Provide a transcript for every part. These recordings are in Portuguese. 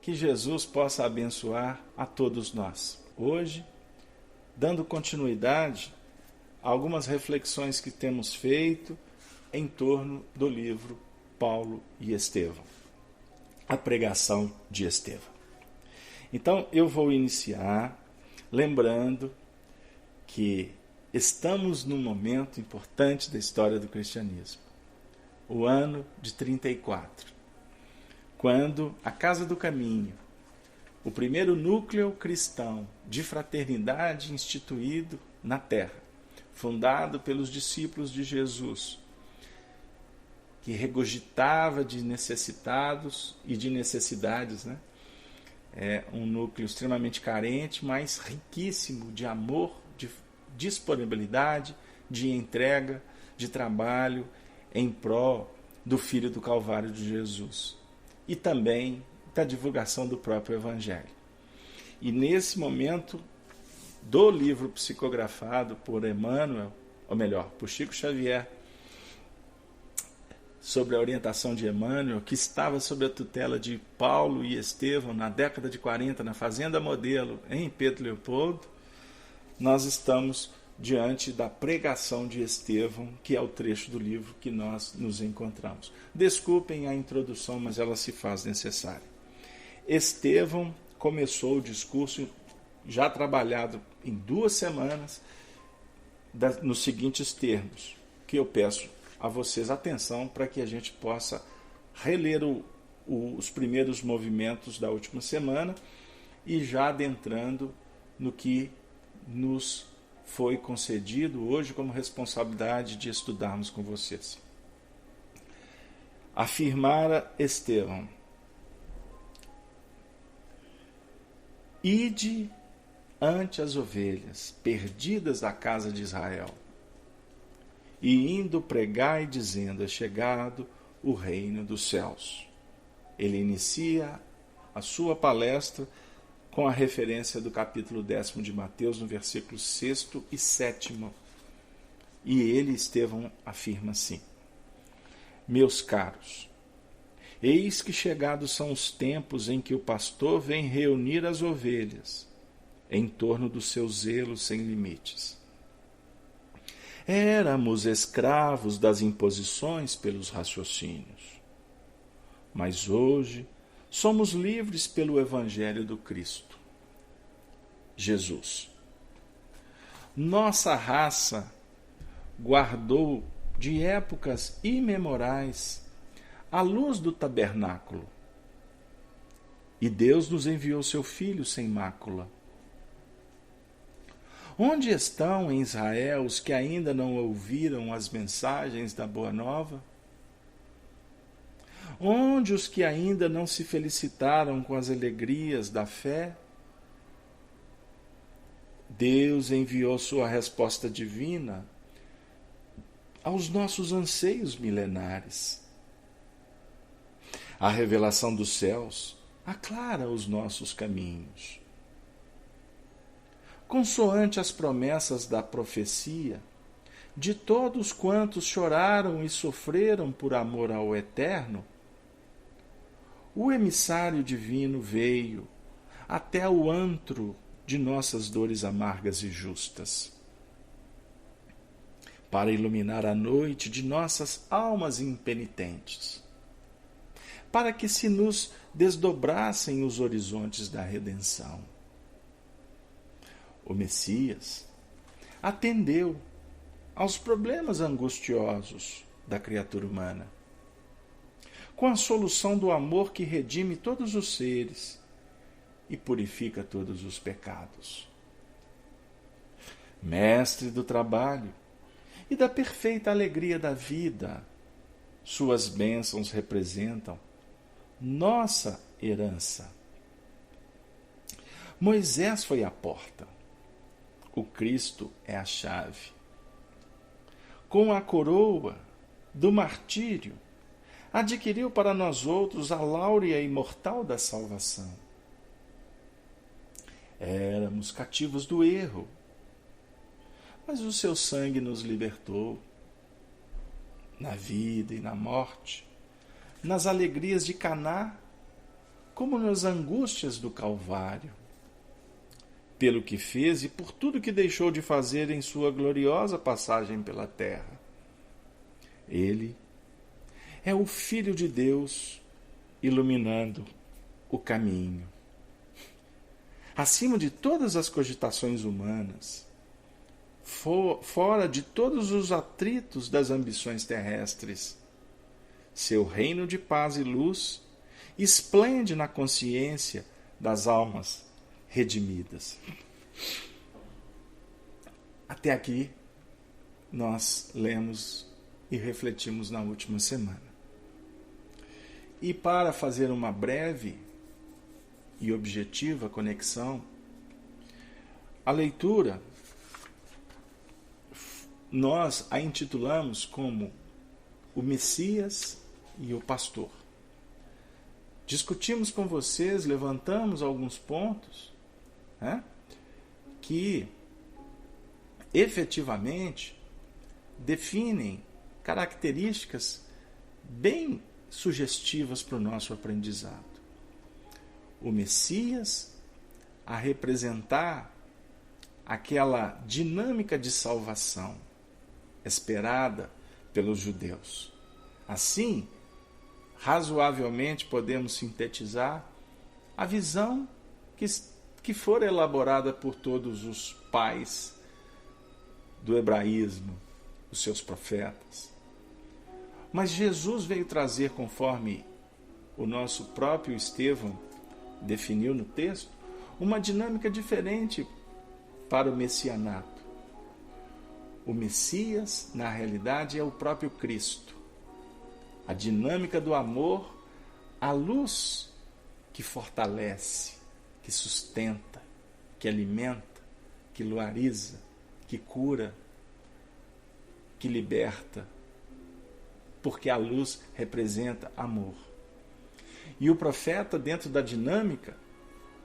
que Jesus possa abençoar a todos nós. Hoje, dando continuidade a algumas reflexões que temos feito em torno do livro Paulo e Estevão, a pregação de Estevão. Então, eu vou iniciar lembrando que estamos num momento importante da história do cristianismo, o ano de 34, quando a Casa do Caminho, o primeiro núcleo cristão de fraternidade instituído na terra, fundado pelos discípulos de Jesus, que regurgitava de necessitados e de necessidades, né? É um núcleo extremamente carente, mas riquíssimo de amor, de disponibilidade, de entrega, de trabalho em prol do Filho do Calvário de Jesus e também da divulgação do próprio Evangelho. E nesse momento do livro psicografado por Emmanuel, ou melhor, por Chico Xavier, sobre a orientação de Emmanuel, que estava sob a tutela de Paulo e Estevão na década de 40, na Fazenda Modelo, em Pedro Leopoldo, nós estamos diante da pregação de Estevão, que é o trecho do livro que nós nos encontramos. Desculpem a introdução, mas ela se faz necessária. Estevão começou o discurso já trabalhado em 2 semanas, nos seguintes termos, que eu peço a vocês atenção para que a gente possa reler os primeiros movimentos da última semana e já adentrando no que nos foi concedido hoje como responsabilidade de estudarmos com vocês. Afirmara Estevão: ide ante as ovelhas perdidas da casa de Israel, e indo pregai dizendo, é chegado o reino dos céus. Ele inicia a sua palestra com a referência do capítulo 10 de Mateus, no versículo 6 e 7. E ele, Estevão, afirma assim: meus caros, eis que chegados são os tempos em que o pastor vem reunir as ovelhas em torno do seu zelo sem limites. Éramos escravos das imposições pelos raciocínios, mas hoje somos livres pelo Evangelho do Cristo, Jesus. Nossa raça guardou de épocas imemorais a luz do tabernáculo, e Deus nos enviou seu Filho sem mácula. Onde estão em Israel os que ainda não ouviram as mensagens da Boa Nova? Onde os que ainda não se felicitaram com as alegrias da fé? Deus enviou sua resposta divina aos nossos anseios milenares. A revelação dos céus aclara os nossos caminhos. Consoante as promessas da profecia, de todos quantos choraram e sofreram por amor ao Eterno, o emissário divino veio até o antro de nossas dores amargas e justas, para iluminar a noite de nossas almas impenitentes, para que se nos desdobrassem os horizontes da redenção. O Messias atendeu aos problemas angustiosos da criatura humana, com a solução do amor que redime todos os seres e purifica todos os pecados. Mestre do trabalho e da perfeita alegria da vida, suas bênçãos representam nossa herança. Moisés foi a porta. O Cristo é a chave. Com a coroa do martírio, adquiriu para nós outros a láurea imortal da salvação. Éramos cativos do erro, mas o seu sangue nos libertou. Na vida e na morte, nas alegrias de Caná, como nas angústias do Calvário, pelo que fez e por tudo que deixou de fazer em sua gloriosa passagem pela terra. Ele é o Filho de Deus iluminando o caminho. Acima de todas as cogitações humanas, fora de todos os atritos das ambições terrestres, seu reino de paz e luz esplende na consciência das almas redimidas. Até aqui nós lemos e refletimos na última semana. E para fazer uma breve e objetiva conexão, a leitura nós a intitulamos como o Messias e o Pastor. Discutimos com vocês, levantamos alguns pontos, né, que efetivamente definem características bem sugestivas para o nosso aprendizado. O Messias a representar aquela dinâmica de salvação esperada pelos judeus. Assim, razoavelmente podemos sintetizar a visão que for elaborada por todos os pais do hebraísmo, os seus profetas. Mas Jesus veio trazer, conforme o nosso próprio Estevão definiu no texto, uma dinâmica diferente para o messianato. O Messias, na realidade, é o próprio Cristo. A dinâmica do amor, a luz que fortalece, que sustenta, que alimenta, que luariza, que cura, que liberta, porque a luz representa amor. E o profeta dentro da dinâmica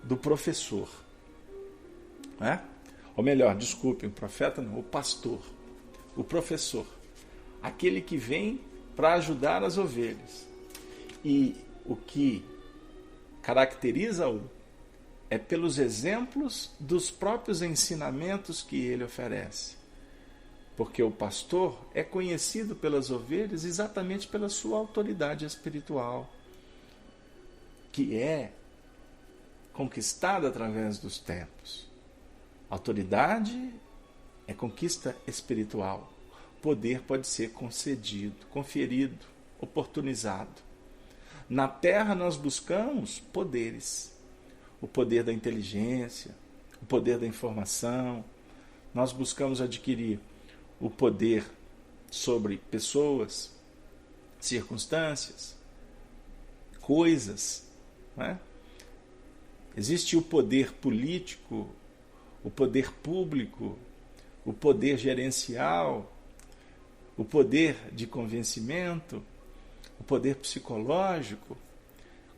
do professor, né? Ou melhor, desculpem, o profeta não, o pastor, o professor, aquele que vem para ajudar as ovelhas. E o que caracteriza-o é pelos exemplos dos próprios ensinamentos que ele oferece. Porque o pastor é conhecido pelas ovelhas exatamente pela sua autoridade espiritual, que é conquistada através dos tempos. Autoridade é conquista espiritual. Poder pode ser concedido, conferido, oportunizado. Na terra nós buscamos poderes. O poder da inteligência, o poder da informação. Nós buscamos adquirir o poder sobre pessoas, circunstâncias, coisas, né? Existe o poder político, o poder público, o poder gerencial, o poder de convencimento, o poder psicológico.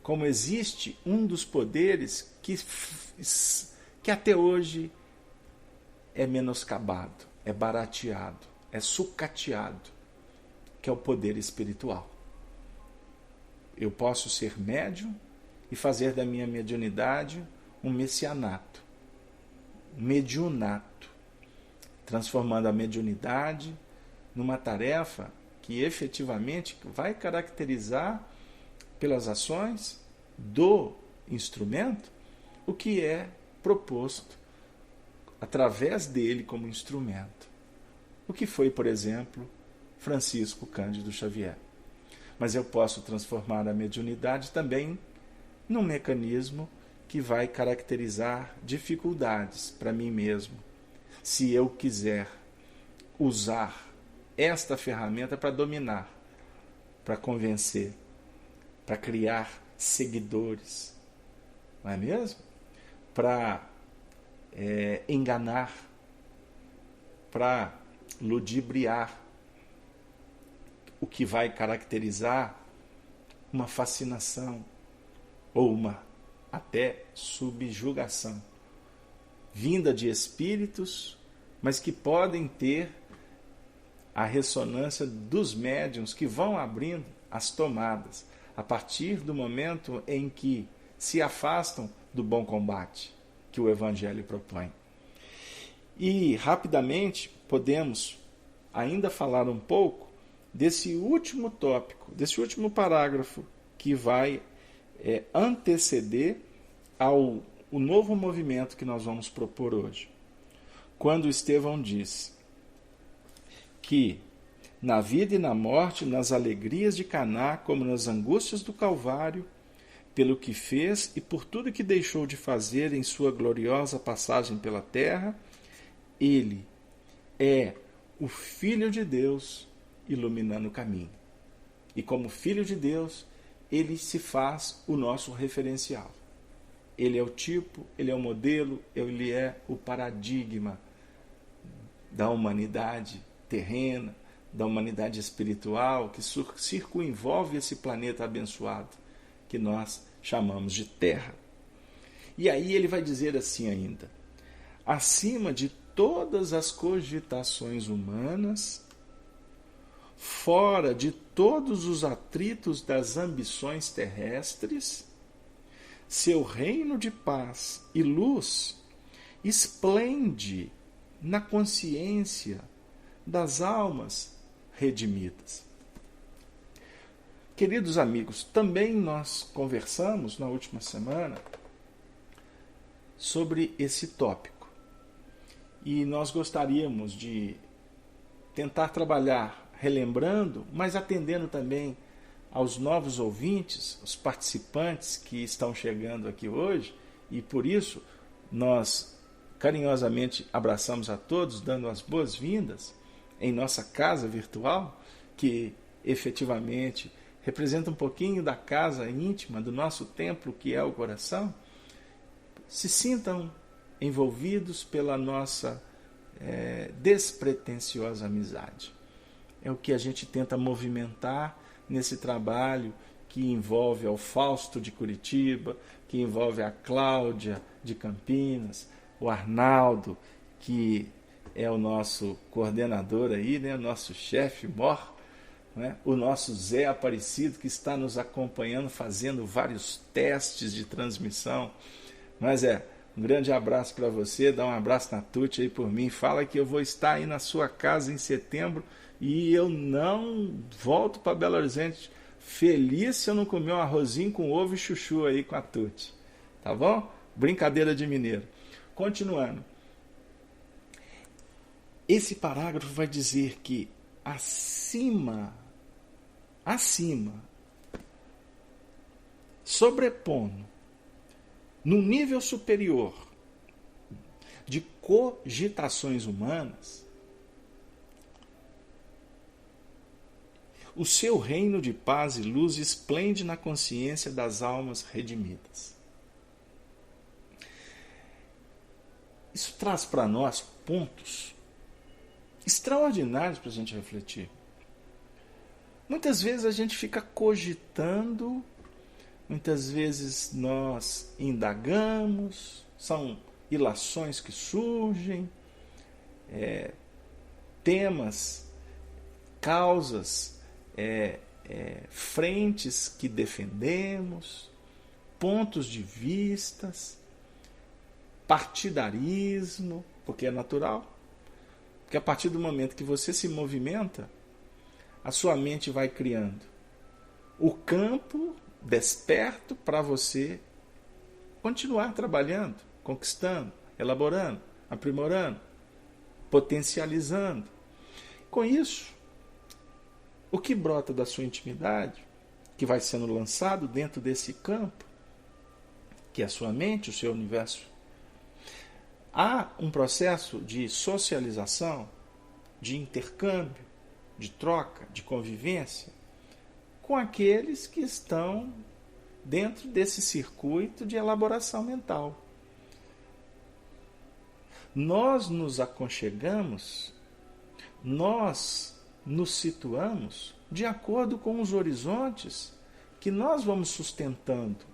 Como existe um dos poderes que até hoje é menoscabado, é barateado, é sucateado, que é o poder espiritual. Eu posso ser médium e fazer da minha mediunidade um messianato, um mediunato, transformando a mediunidade numa tarefa que efetivamente vai caracterizar pelas ações do instrumento o que é proposto através dele como instrumento. O que foi, por exemplo, Francisco Cândido Xavier. Mas eu posso transformar a mediunidade também num mecanismo que vai caracterizar dificuldades para mim mesmo, se eu quiser usar esta ferramenta para dominar, para convencer, para criar seguidores, não é mesmo? Para enganar, para ludibriar, o que vai caracterizar uma fascinação ou uma até subjugação, vinda de espíritos, mas que podem ter a ressonância dos médiuns que vão abrindo as tomadas, a partir do momento em que se afastam do bom combate que o Evangelho propõe. E, rapidamente, podemos ainda falar um pouco desse último tópico, desse último parágrafo que vai anteceder ao o novo movimento que nós vamos propor hoje. Quando Estevão diz que na vida e na morte, nas alegrias de Caná, como nas angústias do Calvário, pelo que fez e por tudo que deixou de fazer em sua gloriosa passagem pela terra, ele é o Filho de Deus iluminando o caminho. E como Filho de Deus, ele se faz o nosso referencial. Ele é o tipo, ele é o modelo, ele é o paradigma da humanidade terrena, da humanidade espiritual que circunvolve esse planeta abençoado que nós chamamos de Terra. E aí ele vai dizer assim ainda: acima de todas as cogitações humanas, fora de todos os atritos das ambições terrestres, seu reino de paz e luz esplende na consciência das almas redimidas. Queridos amigos, também nós conversamos na última semana sobre esse tópico. E nós gostaríamos de tentar trabalhar relembrando, mas atendendo também aos novos ouvintes, os participantes que estão chegando aqui hoje, e por isso nós carinhosamente abraçamos a todos, dando as boas-vindas em nossa casa virtual, que efetivamente representa um pouquinho da casa íntima, do nosso templo, que é o coração. Se sintam envolvidos pela nossa despretensiosa amizade. É o que a gente tenta movimentar nesse trabalho que envolve ao Fausto de Curitiba, que envolve a Cláudia de Campinas, o Arnaldo, que é o nosso coordenador aí, né, o nosso chefe mor, né, o nosso Zé Aparecido, que está nos acompanhando, fazendo vários testes de transmissão. Mas um grande abraço para você, dá um abraço na Tuti aí por mim, fala que eu vou estar aí na sua casa em setembro e eu não volto para Belo Horizonte feliz se eu não comer um arrozinho com ovo e chuchu aí com a Tuti, tá bom? Brincadeira de mineiro. Continuando, esse parágrafo vai dizer que acima, sobrepondo, no nível superior de cogitações humanas, o seu reino de paz e luz esplende na consciência das almas redimidas. Isso traz para nós pontos extraordinários para a gente refletir. Muitas vezes a gente fica cogitando, muitas vezes nós indagamos, são ilações que surgem, temas, causas, frentes que defendemos, pontos de vistas, partidarismo, porque é natural. Porque a partir do momento que você se movimenta, a sua mente vai criando o campo desperto para você continuar trabalhando, conquistando, elaborando, aprimorando, potencializando. Com isso, o que brota da sua intimidade, que vai sendo lançado dentro desse campo, que é a sua mente, o seu universo, há um processo de socialização, de intercâmbio, de troca, de convivência com aqueles que estão dentro desse circuito de elaboração mental. Nós nos aconchegamos, nós nos situamos de acordo com os horizontes que nós vamos sustentando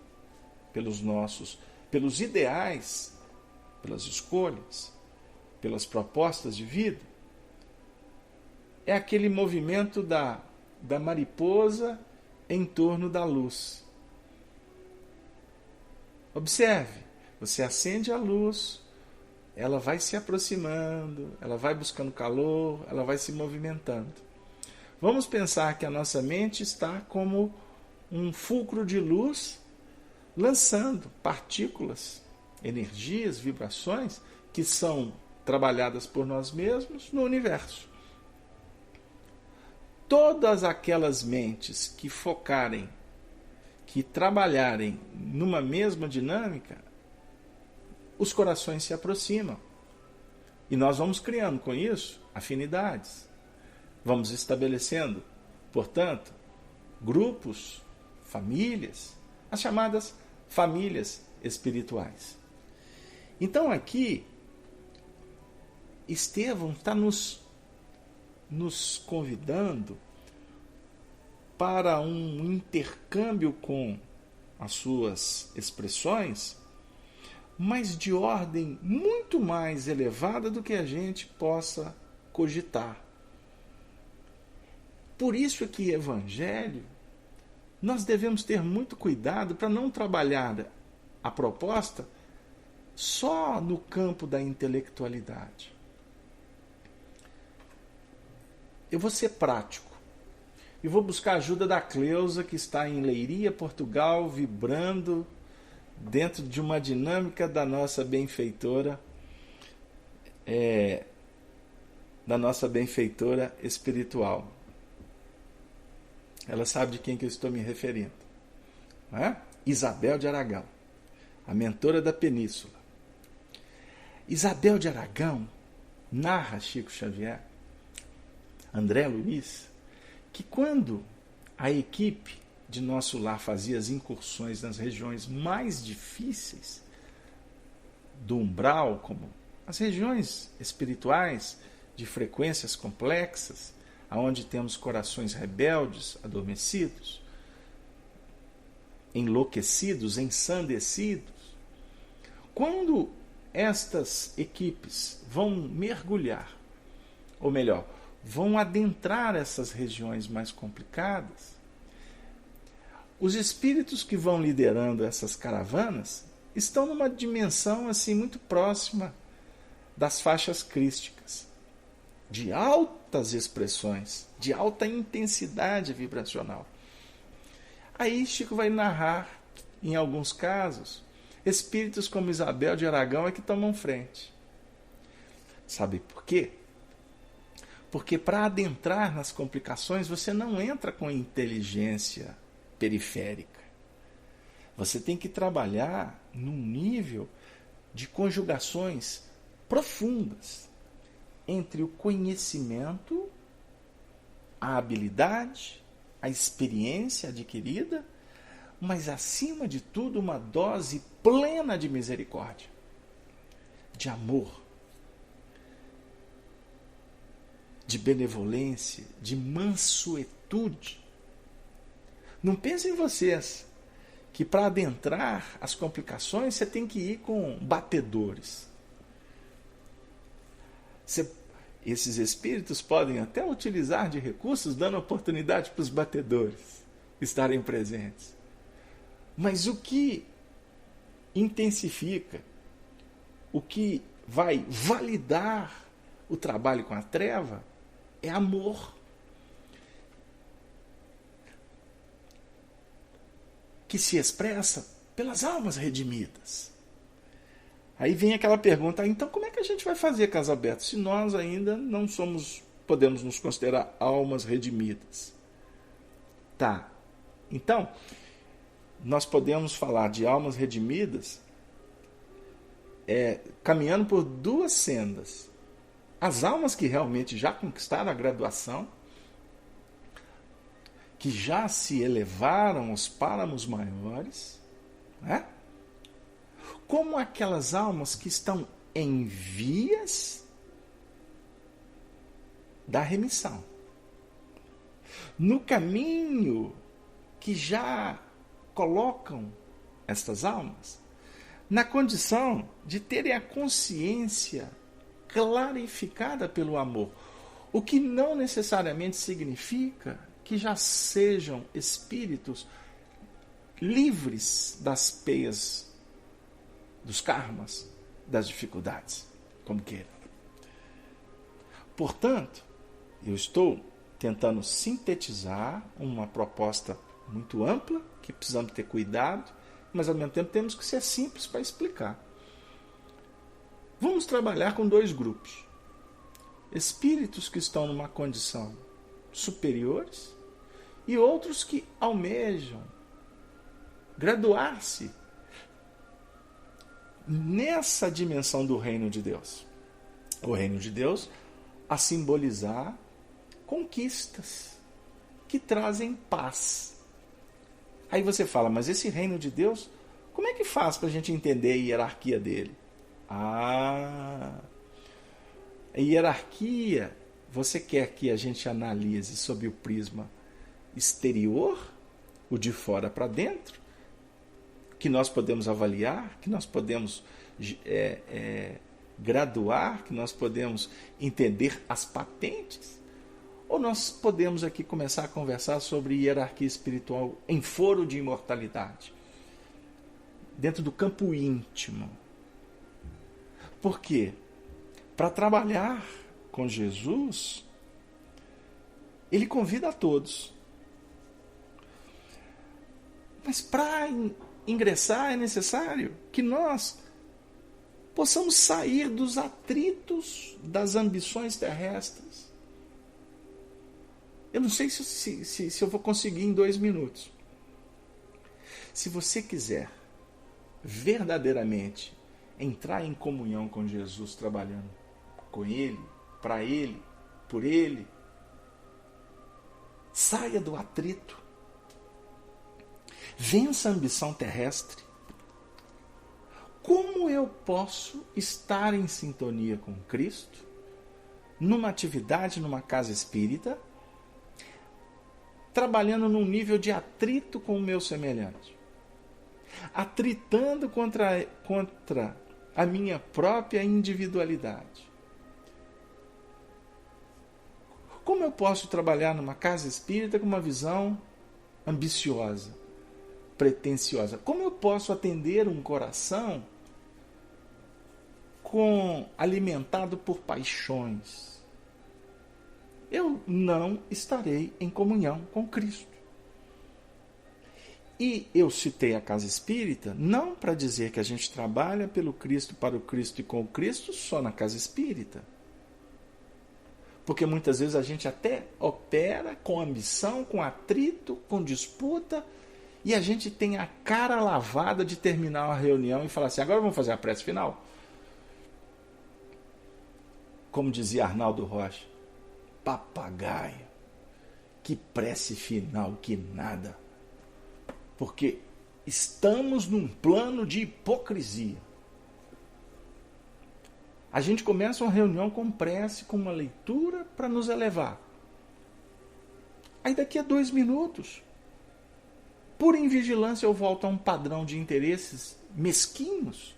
pelos ideais, pelas escolhas, pelas propostas de vida. É aquele movimento da mariposa em torno da luz. Observe, você acende a luz, ela vai se aproximando, ela vai buscando calor, ela vai se movimentando. Vamos pensar que a nossa mente está como um fulcro de luz lançando partículas, energias, vibrações que são trabalhadas por nós mesmos no universo. Todas aquelas mentes que focarem, que trabalharem numa mesma dinâmica, os corações se aproximam. E nós vamos criando com isso afinidades. Vamos estabelecendo, portanto, grupos, famílias, as chamadas famílias espirituais. Então aqui, Estevão está nos convidando para um intercâmbio com as suas expressões, mas de ordem muito mais elevada do que a gente possa cogitar. Por isso é que Evangelho, nós devemos ter muito cuidado para não trabalhar a proposta só no campo da intelectualidade. Eu vou ser prático e vou buscar a ajuda da Cleusa, que está em Leiria, Portugal, vibrando dentro de uma dinâmica da nossa benfeitora, espiritual. Ela sabe de quem que eu estou me referindo. Não é? Isabel de Aragão, a mentora da Península. Isabel de Aragão narra Chico Xavier, André Luiz, que quando a equipe de Nosso Lar fazia as incursões nas regiões mais difíceis do umbral, como as regiões espirituais de frequências complexas, aonde temos corações rebeldes, adormecidos, enlouquecidos, ensandecidos. Quando estas equipes vão mergulhar, ou melhor, vão adentrar essas regiões mais complicadas, os espíritos que vão liderando essas caravanas estão numa dimensão assim muito próxima das faixas crísticas, de altas expressões, de alta intensidade vibracional. Aí Chico vai narrar, em alguns casos, espíritos como Isabel de Aragão é que tomam frente. Sabe por quê? Porque para adentrar nas complicações, você não entra com inteligência periférica. Você tem que trabalhar num nível de conjugações profundas entre o conhecimento, a habilidade, a experiência adquirida, mas acima de tudo uma dose plena de misericórdia, de amor, de benevolência, de mansuetude. Não pensem vocês que para adentrar as complicações você tem que ir com batedores. Esses espíritos podem até utilizar de recursos, dando oportunidade para os batedores estarem presentes. Mas o que intensifica, o que vai validar o trabalho com a treva é amor. Que se expressa pelas almas redimidas. Aí vem aquela pergunta, então como é que a gente vai fazer, Casalberto, se nós ainda não podemos nos considerar almas redimidas? Tá, então, nós podemos falar de almas redimidas caminhando por duas sendas. As almas que realmente já conquistaram a graduação, que já se elevaram aos páramos maiores, né? Como aquelas almas que estão em vias da remissão, no caminho que já colocam estas almas na condição de terem a consciência clarificada pelo amor, o que não necessariamente significa que já sejam espíritos livres das peias dos karmas, das dificuldades, como queira. Portanto, eu estou tentando sintetizar uma proposta muito ampla, que precisamos ter cuidado, mas ao mesmo tempo temos que ser simples para explicar. Vamos trabalhar com dois grupos. Espíritos que estão numa condição superiores e outros que almejam graduar-se nessa dimensão do reino de Deus. O reino de Deus a simbolizar conquistas que trazem paz. Aí você fala, mas esse reino de Deus, como é que faz para a gente entender a hierarquia dele? A hierarquia, você quer que a gente analise sob o prisma exterior, o de fora para dentro, que nós podemos avaliar, que nós podemos graduar, que nós podemos entender as patentes? Ou nós podemos aqui começar a conversar sobre hierarquia espiritual em foro de imortalidade, dentro do campo íntimo? Por quê? Para trabalhar com Jesus, ele convida a todos. Mas para ingressar é necessário que nós possamos sair dos atritos das ambições terrestres. Eu não sei se eu vou conseguir em 2 minutos. Se você quiser verdadeiramente entrar em comunhão com Jesus, trabalhando com Ele, para Ele, por Ele, saia do atrito. Vença a ambição terrestre. Como eu posso estar em sintonia com Cristo, numa atividade, numa casa espírita, trabalhando num nível de atrito com o meu semelhante, atritando contra a minha própria individualidade? Como eu posso trabalhar numa casa espírita com uma visão ambiciosa, pretensiosa? Como eu posso atender um coração alimentado por paixões? Eu não estarei em comunhão com Cristo. E eu citei a casa espírita não para dizer que a gente trabalha pelo Cristo, para o Cristo e com o Cristo só na casa espírita. Porque muitas vezes a gente até opera com ambição, com atrito, com disputa, e a gente tem a cara lavada de terminar uma reunião e falar assim, agora vamos fazer a prece final? Como dizia Arnaldo Rocha, papagaio, que prece final, que nada. Porque estamos num plano de hipocrisia. A gente começa uma reunião com prece, com uma leitura para nos elevar. Aí daqui a 2 minutos, por invigilância, eu volto a um padrão de interesses mesquinhos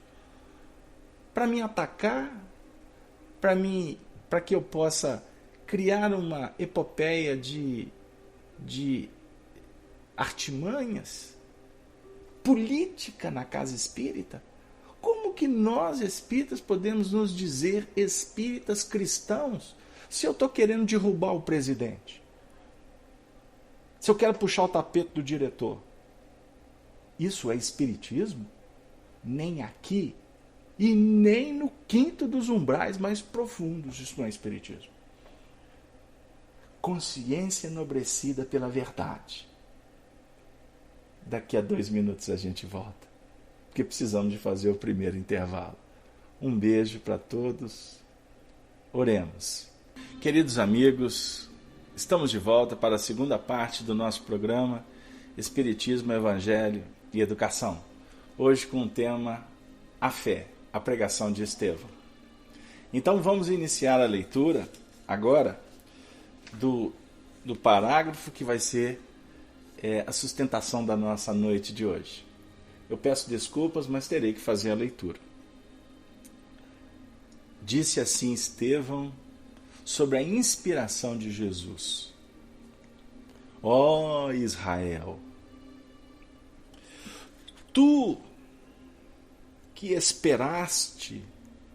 para me atacar, para que eu possa criar uma epopeia de artimanhas, política na casa espírita. Como que nós espíritas podemos nos dizer espíritas cristãos se eu estou querendo derrubar o presidente? Se eu quero puxar o tapete do diretor? Isso é espiritismo? Nem aqui e nem no quinto dos umbrais mais profundos isso não é espiritismo. Consciência enobrecida pela verdade. Daqui a 2 minutos a gente volta, porque precisamos de fazer o primeiro intervalo. Um beijo para todos. Oremos. Queridos amigos, estamos de volta para a segunda parte do nosso programa Espiritismo, Evangelho e Educação. Hoje com o tema A Fé, a pregação de Estevão. Então vamos iniciar a leitura agora do parágrafo que vai ser a sustentação da nossa noite de hoje. Eu peço desculpas, mas terei que fazer a leitura. Disse assim Estevão sobre a inspiração de Jesus. Ó Israel, tu que esperaste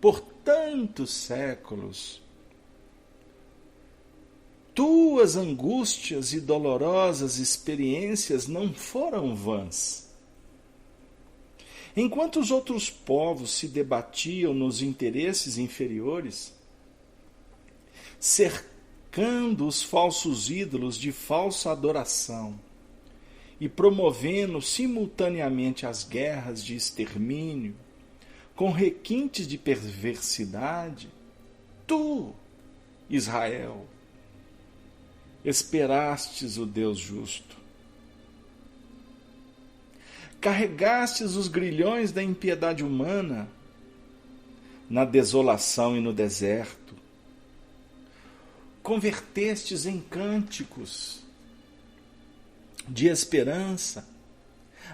por tantos séculos. Tuas angústias e dolorosas experiências não foram vãs. Enquanto os outros povos se debatiam nos interesses inferiores, cercando os falsos ídolos de falsa adoração e promovendo simultaneamente as guerras de extermínio, com requintes de perversidade, tu, Israel, esperastes o Deus justo. Carregastes os grilhões da impiedade humana na desolação e no deserto. Convertestes em cânticos de esperança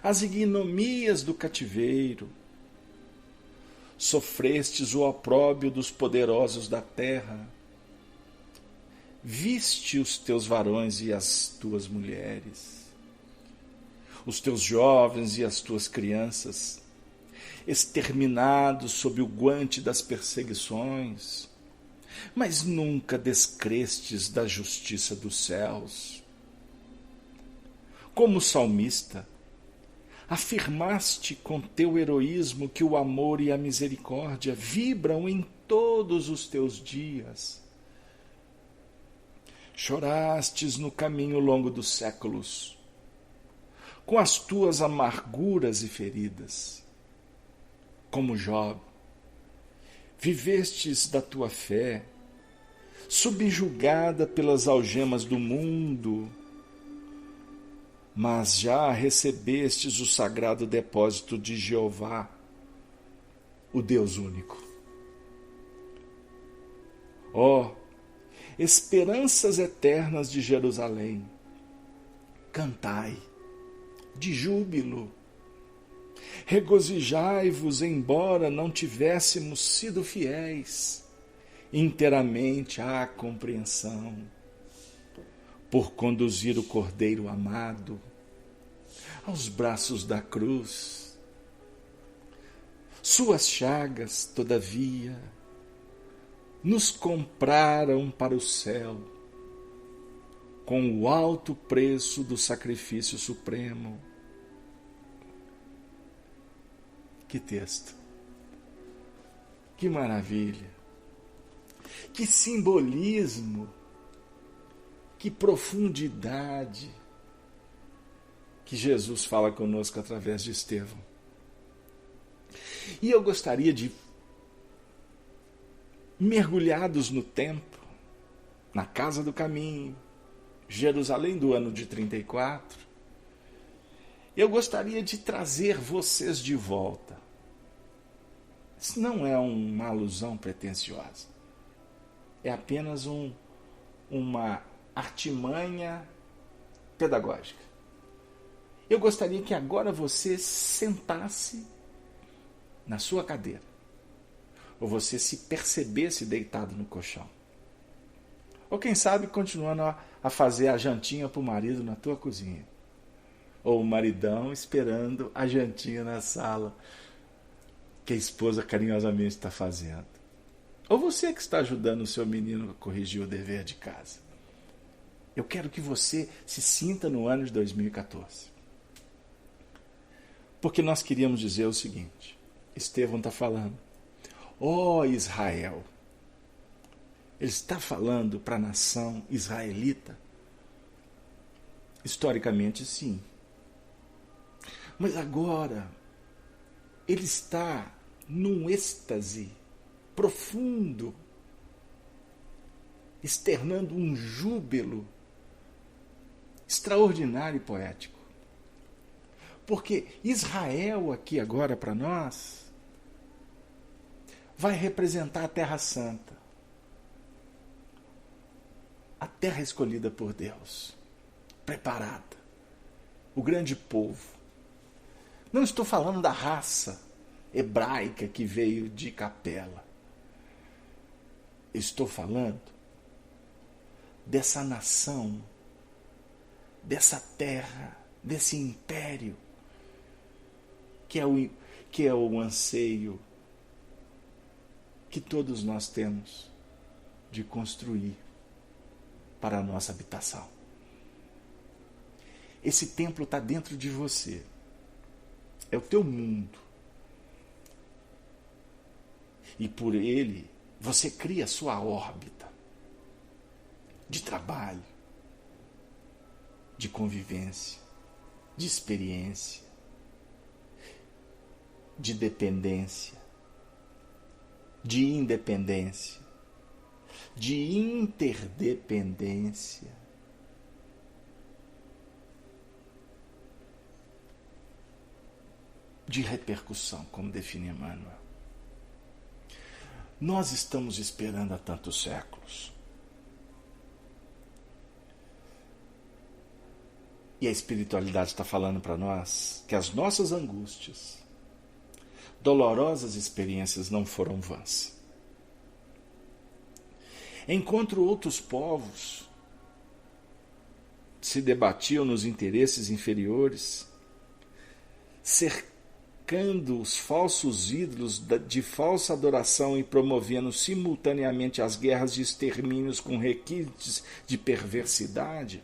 as ignomías do cativeiro. Sofrestes o opróbrio dos poderosos da terra. Viste os teus varões e as tuas mulheres, os teus jovens e as tuas crianças, exterminados sob o guante das perseguições, mas nunca descrestes da justiça dos céus. Como salmista, afirmaste com teu heroísmo que o amor e a misericórdia vibram em todos os teus dias. Chorastes no caminho longo dos séculos, com as tuas amarguras e feridas. Como Job, vivestes da tua fé, subjugada pelas algemas do mundo, mas já recebestes o sagrado depósito de Jeová, o Deus único. Ó, esperanças eternas de Jerusalém, cantai de júbilo, regozijai-vos, embora não tivéssemos sido fiéis inteiramente à compreensão, por conduzir o Cordeiro amado aos braços da cruz. Suas chagas, todavia, nos compraram para o céu com o alto preço do sacrifício supremo. Que texto! Que maravilha! Que simbolismo! Que profundidade que Jesus fala conosco através de Estevão. E eu gostaria de, mergulhados no tempo, na Casa do Caminho, Jerusalém do ano de 34, eu gostaria de trazer vocês de volta. Isso não é uma alusão pretensiosa. É apenas uma artimanha pedagógica. Eu gostaria que agora você sentasse na sua cadeira, ou você se percebesse deitado no colchão, ou quem sabe continuando a fazer a jantinha para o marido na tua cozinha, ou o maridão esperando a jantinha na sala que a esposa carinhosamente está fazendo, ou você que está ajudando o seu menino a corrigir o dever de casa. Eu quero que você se sinta no ano de 2014. Porque nós queríamos dizer o seguinte: Estevão está falando, ó Israel. Ele está falando para a nação israelita? Historicamente, sim. Mas agora, ele está num êxtase profundo, externando um júbilo extraordinário e poético. Porque Israel aqui agora para nós vai representar a Terra Santa, a terra escolhida por Deus, preparada, o grande povo. Não estou falando da raça hebraica que veio de Capela. Estou falando dessa nação, dessa terra, desse império, que é o anseio que todos nós temos de construir para a nossa habitação. Esse templo está dentro de você. É o teu mundo. E por ele, você cria a sua órbita de trabalho, de convivência, de experiência, de dependência, de independência, de interdependência. De repercussão, como define Emmanuel. Nós estamos esperando há tantos séculos. E a espiritualidade está falando para nós que as nossas angústias, dolorosas experiências não foram vãs. Enquanto outros povos se debatiam nos interesses inferiores, cercando os falsos ídolos de falsa adoração e promovendo simultaneamente as guerras de extermínios com requintes de perversidade,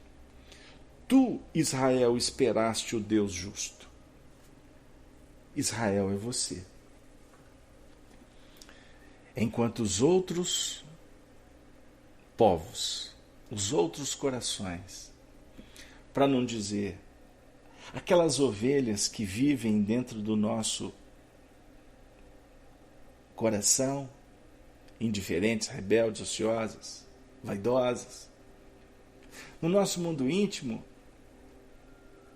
tu, Israel, esperaste o Deus justo. Israel é você. Enquanto os outros povos, os outros corações, para não dizer aquelas ovelhas que vivem dentro do nosso coração, indiferentes, rebeldes, ociosas, vaidosas. No nosso mundo íntimo,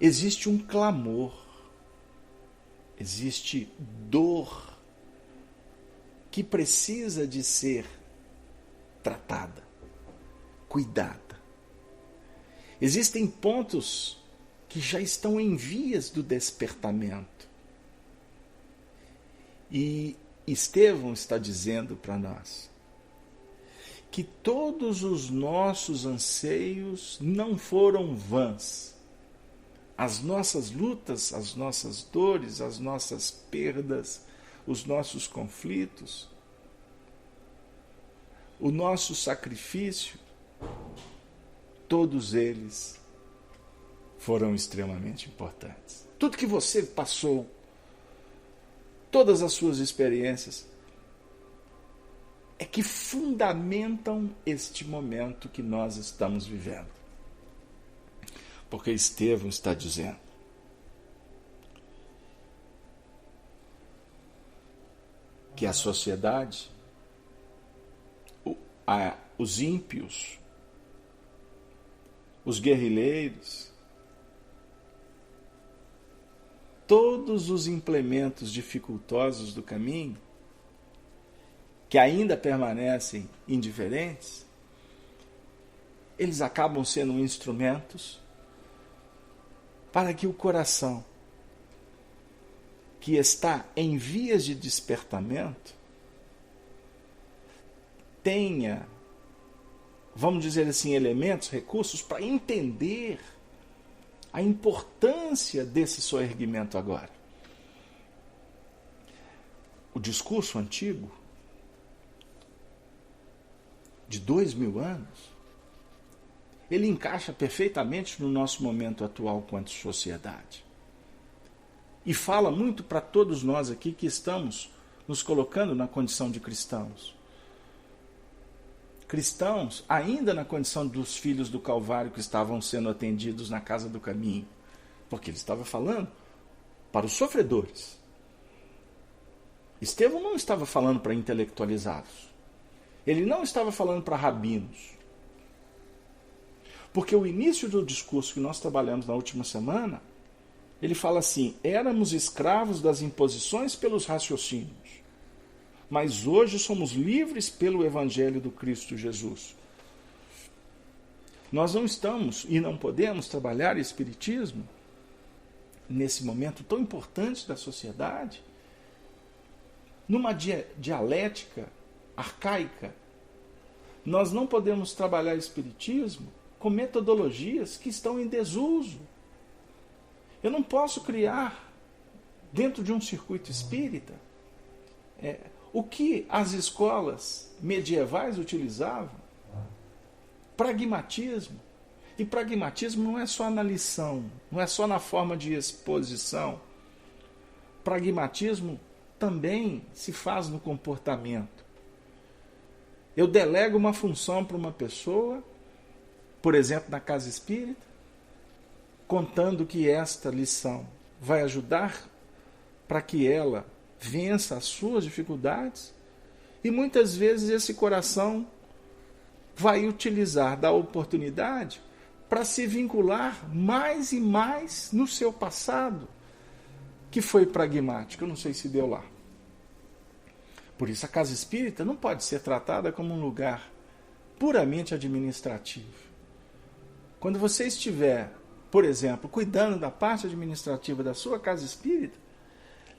existe um clamor, existe dor que precisa de ser tratada, cuidada. Existem pontos que já estão em vias do despertamento. E Estevão está dizendo para nós que todos os nossos anseios não foram vãs. As nossas lutas, as nossas dores, as nossas perdas, os nossos conflitos, o nosso sacrifício, todos eles foram extremamente importantes. Tudo que você passou, todas as suas experiências, é que fundamentam este momento que nós estamos vivendo. Porque Estevão está dizendo que a sociedade, os ímpios, os guerrilheiros, todos os implementos dificultosos do caminho, que ainda permanecem indiferentes, eles acabam sendo instrumentos para que o coração, que está em vias de despertamento, tenha, vamos dizer assim, elementos, recursos para entender a importância desse soerguimento agora. O discurso antigo, de 2000 anos, ele encaixa perfeitamente no nosso momento atual quanto sociedade. E fala muito para todos nós aqui que estamos nos colocando na condição de cristãos. Cristãos ainda na condição dos filhos do Calvário que estavam sendo atendidos na casa do caminho. Porque ele estava falando para os sofredores. Estevão não estava falando para intelectualizados. Ele não estava falando para rabinos. Porque o início do discurso que nós trabalhamos na última semana, ele fala assim: éramos escravos das imposições pelos raciocínios, mas hoje somos livres pelo Evangelho do Cristo Jesus. Nós não estamos e não podemos trabalhar Espiritismo nesse momento tão importante da sociedade, numa dialética arcaica. Nós não podemos trabalhar Espiritismo com metodologias que estão em desuso. Eu não posso criar dentro de um circuito espírita. O que as escolas medievais utilizavam? Pragmatismo. E pragmatismo não é só na lição, não é só na forma de exposição. Pragmatismo também se faz no comportamento. Eu delego uma função para uma pessoa, por exemplo, na casa espírita, contando que esta lição vai ajudar para que ela vença as suas dificuldades, e muitas vezes esse coração vai utilizar da oportunidade para se vincular mais e mais no seu passado, que foi pragmático. Eu não sei se deu lá. Por isso a casa espírita não pode ser tratada como um lugar puramente administrativo. Quando você estiver, por exemplo, cuidando da parte administrativa da sua casa espírita,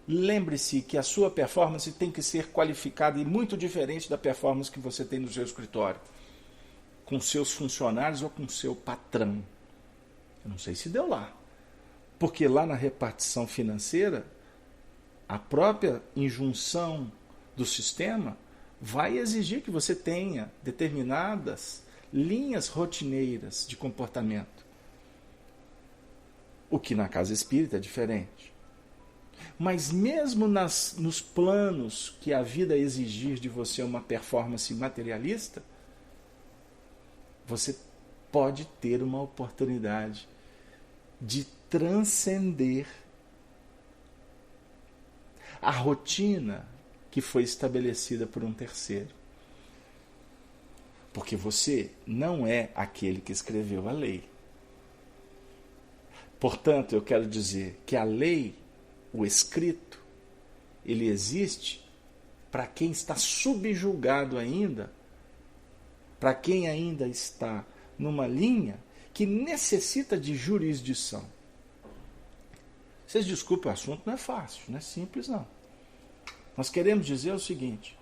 lembre-se que a sua performance tem que ser qualificada e muito diferente da performance que você tem no seu escritório, com seus funcionários ou com seu patrão. Eu não sei se deu lá. Porque lá na repartição financeira, a própria injunção do sistema vai exigir que você tenha determinadas linhas rotineiras de comportamento. O que na casa espírita é diferente. Mas mesmo nos planos que a vida exigir de você uma performance materialista, você pode ter uma oportunidade de transcender a rotina que foi estabelecida por um terceiro. Porque você não é aquele que escreveu a lei. Portanto, eu quero dizer que a lei, o escrito, ele existe para quem está subjugado ainda, para quem ainda está numa linha que necessita de jurisdição. Vocês desculpem, o assunto não é fácil, não é simples não. Nós queremos dizer o seguinte: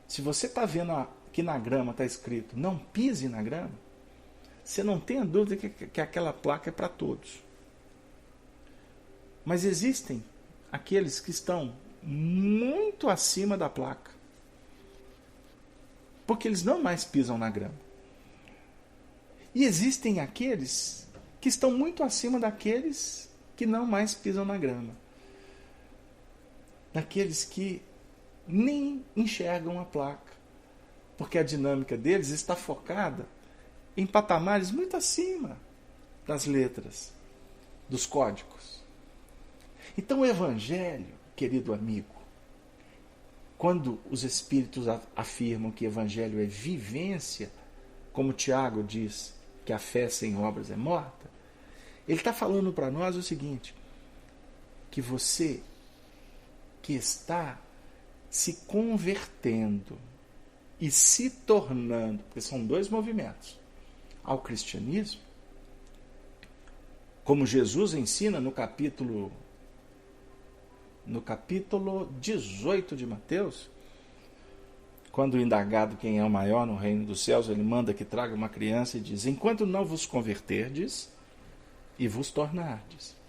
se você está vendo que na grama está escrito não pise na grama, você não tenha dúvida que aquela placa é para todos. Mas existem aqueles que estão muito acima da placa, porque eles não mais pisam na grama. E existem aqueles que estão muito acima daqueles que não mais pisam na grama. Daqueles que nem enxergam a placa, porque a dinâmica deles está focada em patamares muito acima das letras, dos códigos. Então o Evangelho, querido amigo, quando os Espíritos afirmam que o Evangelho é vivência, como Tiago diz que a fé sem obras é morta, ele está falando para nós o seguinte: que você que está se convertendo e se tornando, porque são dois movimentos, ao cristianismo, como Jesus ensina no capítulo 18 de Mateus, quando indagado quem é o maior no reino dos céus, ele manda que traga uma criança e diz: enquanto não vos converterdes e vos tornardes.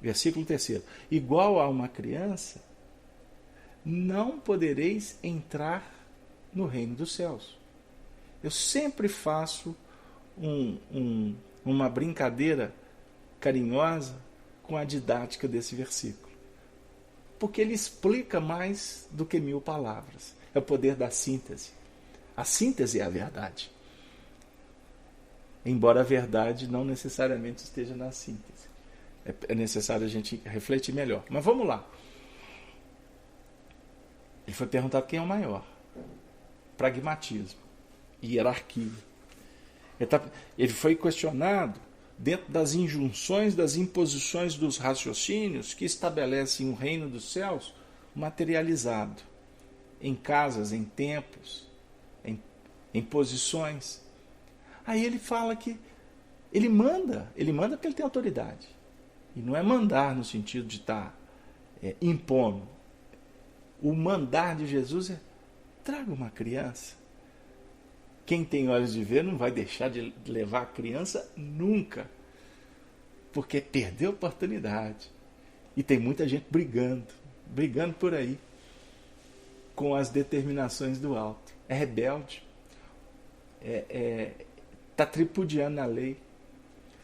Versículo 3. Igual a uma criança, não podereis entrar no reino dos céus. Eu sempre faço uma brincadeira carinhosa com a didática desse versículo, porque ele explica mais do que 1000 palavras. É o poder da síntese. A síntese é a verdade, embora a verdade não necessariamente esteja na síntese. É necessário a gente refletir melhor. Mas vamos lá. Ele foi perguntado quem é o maior. Pragmatismo e hierarquia. Ele foi questionado dentro das injunções, das imposições dos raciocínios que estabelecem o reino dos céus materializado, em casas, em templos, em posições. Aí ele fala que ele manda porque ele tem autoridade. E não é mandar no sentido de estar impondo. O mandar de Jesus é: traga uma criança. Quem tem olhos de ver não vai deixar de levar a criança nunca, porque perdeu a oportunidade. E tem muita gente brigando por aí, com as determinações do alto. É rebelde. Está tripudiando a lei.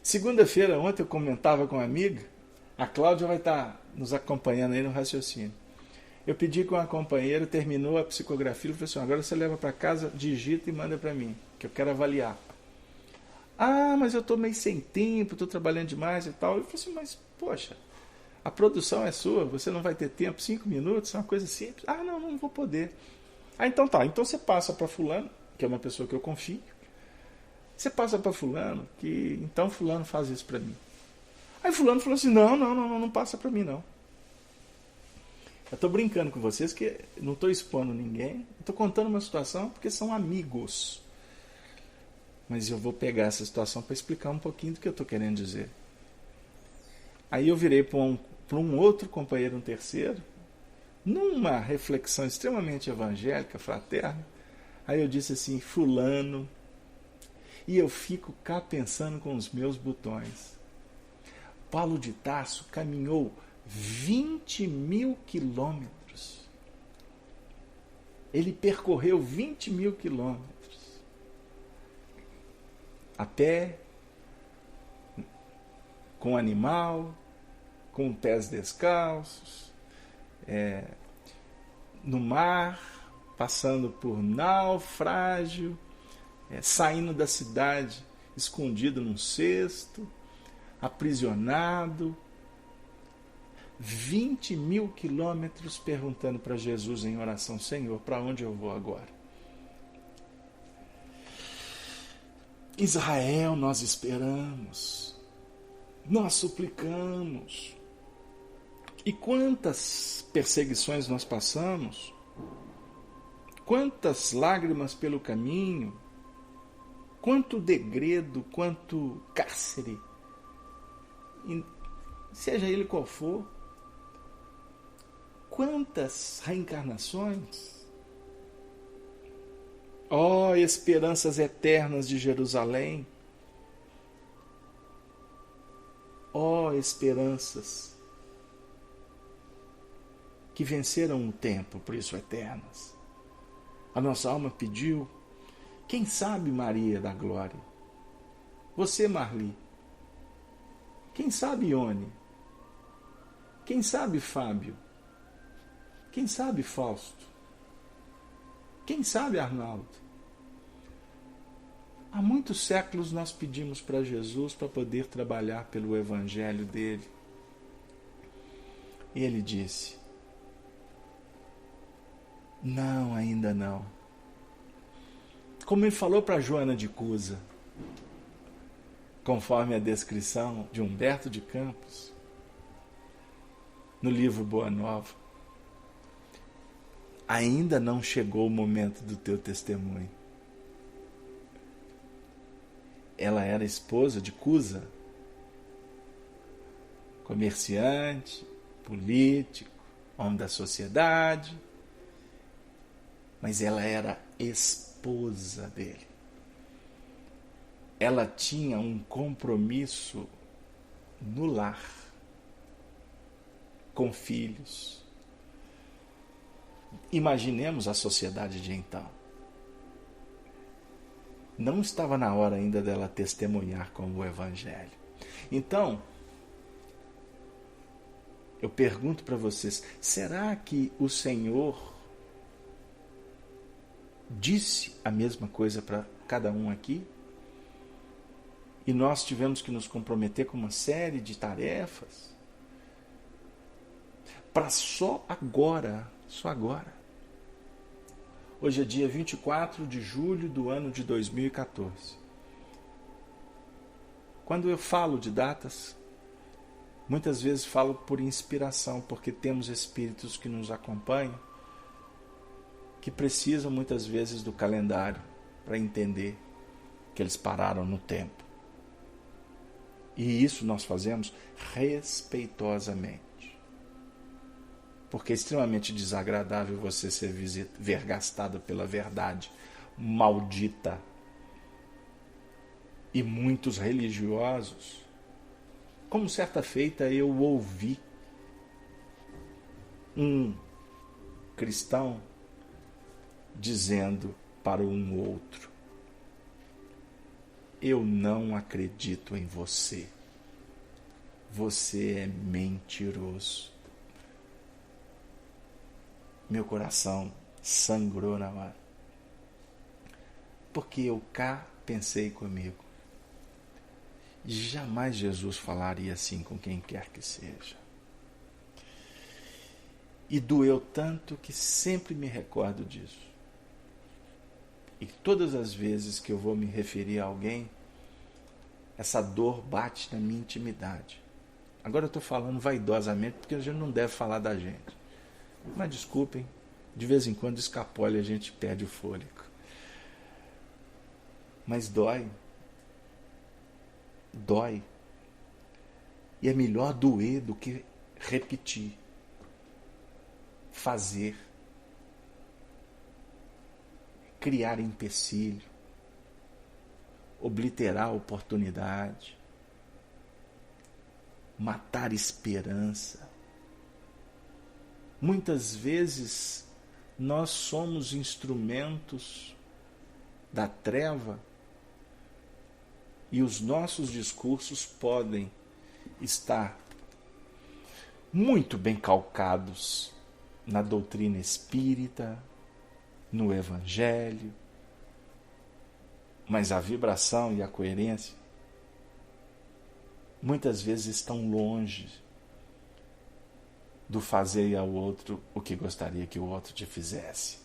Segunda-feira, ontem, eu comentava com uma amiga, a Cláudia vai estar nos acompanhando aí no raciocínio. Eu pedi com uma companheira, terminou a psicografia, e falei assim, agora você leva para casa, digita e manda para mim, que eu quero avaliar. Ah, mas eu estou meio sem tempo, estou trabalhando demais e tal. Eu falei assim, mas poxa, a produção é sua, você não vai ter tempo, 5 minutos, é uma coisa simples. Ah, não vou poder. Ah, então tá, então você passa para fulano, que é uma pessoa que eu confio, você passa para fulano, que então fulano faz isso para mim. Aí fulano falou assim, não passa para mim não. Eu estou brincando com vocês que não estou expondo ninguém, estou contando uma situação porque são amigos. Mas eu vou pegar essa situação para explicar um pouquinho do que eu estou querendo dizer. Aí eu virei para um outro companheiro, um terceiro, numa reflexão extremamente evangélica, fraterna. Aí eu disse assim, fulano, e eu fico cá pensando com os meus botões. Paulo de Tarso caminhou 20.000 quilômetros. Ele percorreu 20.000 quilômetros. A pé, com animal, com pés descalços, no mar, passando por naufrágio, saindo da cidade escondido num cesto, aprisionado, 20.000 quilômetros perguntando para Jesus em oração, Senhor, para onde eu vou agora? Israel, nós esperamos, nós suplicamos. E quantas perseguições nós passamos, quantas lágrimas pelo caminho, quanto degredo, quanto cárcere, seja ele qual for, quantas reencarnações. Ó, esperanças eternas de Jerusalém, ó, esperanças que venceram o tempo, por isso eternas. A nossa alma pediu, quem sabe Maria da Glória? Você, Marli? Quem sabe Ione? Quem sabe Fábio? Quem sabe Fausto? Quem sabe Arnaldo? Há muitos séculos nós pedimos para Jesus para poder trabalhar pelo evangelho dele. E ele disse, não, ainda não. Como ele falou para Joana de Cusa, conforme a descrição de Humberto de Campos, no livro Boa Nova, ainda não chegou o momento do teu testemunho. Ela era esposa de Cusa, comerciante, político, homem da sociedade, mas ela era esposa dele. Ela tinha um compromisso no lar, com filhos. Imaginemos a sociedade de então. Não estava na hora ainda dela testemunhar como o Evangelho. Então, eu pergunto para vocês, será que o Senhor disse a mesma coisa para cada um aqui? E nós tivemos que nos comprometer com uma série de tarefas para só agora. Hoje é dia 24 de julho do ano de 2014. Quando eu falo de datas, muitas vezes falo por inspiração, porque temos espíritos que nos acompanham, que precisam muitas vezes do calendário para entender que eles pararam no tempo. E isso nós fazemos respeitosamente. Porque é extremamente desagradável você ser vergastado pela verdade maldita. E muitos religiosos, como certa feita eu ouvi um cristão dizendo para um outro: eu não acredito em você. Você é mentiroso. Meu coração sangrou na hora. Porque eu cá pensei comigo: jamais Jesus falaria assim com quem quer que seja. E doeu tanto que sempre me recordo disso. E todas as vezes que eu vou me referir a alguém, essa dor bate na minha intimidade. Agora eu estou falando vaidosamente, porque a gente não deve falar da gente. Mas desculpem, de vez em quando escapole, a gente perde o fôlego. Mas dói. Dói. E é melhor doer do que repetir. Fazer. Criar empecilho. Obliterar a oportunidade. Matar esperança. Muitas vezes nós somos instrumentos da treva e os nossos discursos podem estar muito bem calcados na doutrina espírita, no Evangelho, mas a vibração e a coerência muitas vezes estão longe do fazer ao outro o que gostaria que o outro te fizesse.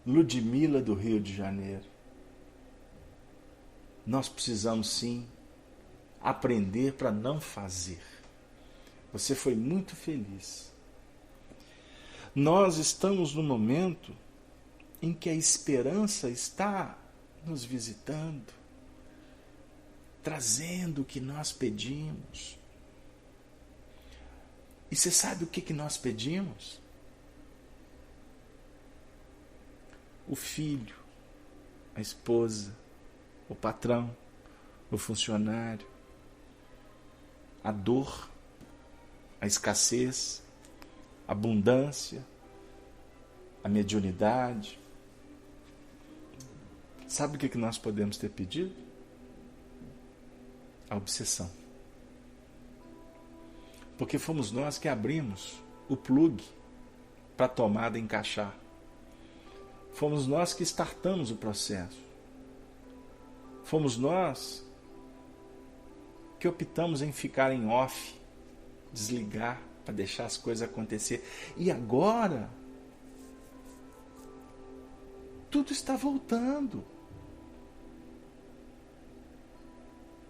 Ludmila, do Rio de Janeiro. Nós precisamos sim aprender para não fazer. Você foi muito feliz. Nós estamos no momento em que a esperança está nos visitando, trazendo o que nós pedimos. E você sabe o que nós pedimos? O filho, a esposa, o patrão, o funcionário, a dor, a escassez, a abundância, a mediunidade. Sabe o que nós podemos ter pedido? A obsessão. Porque fomos nós que abrimos o plug para a tomada encaixar. Fomos nós que startamos o processo. Fomos nós que optamos em ficar em off, desligar para deixar as coisas acontecer. E agora tudo está voltando.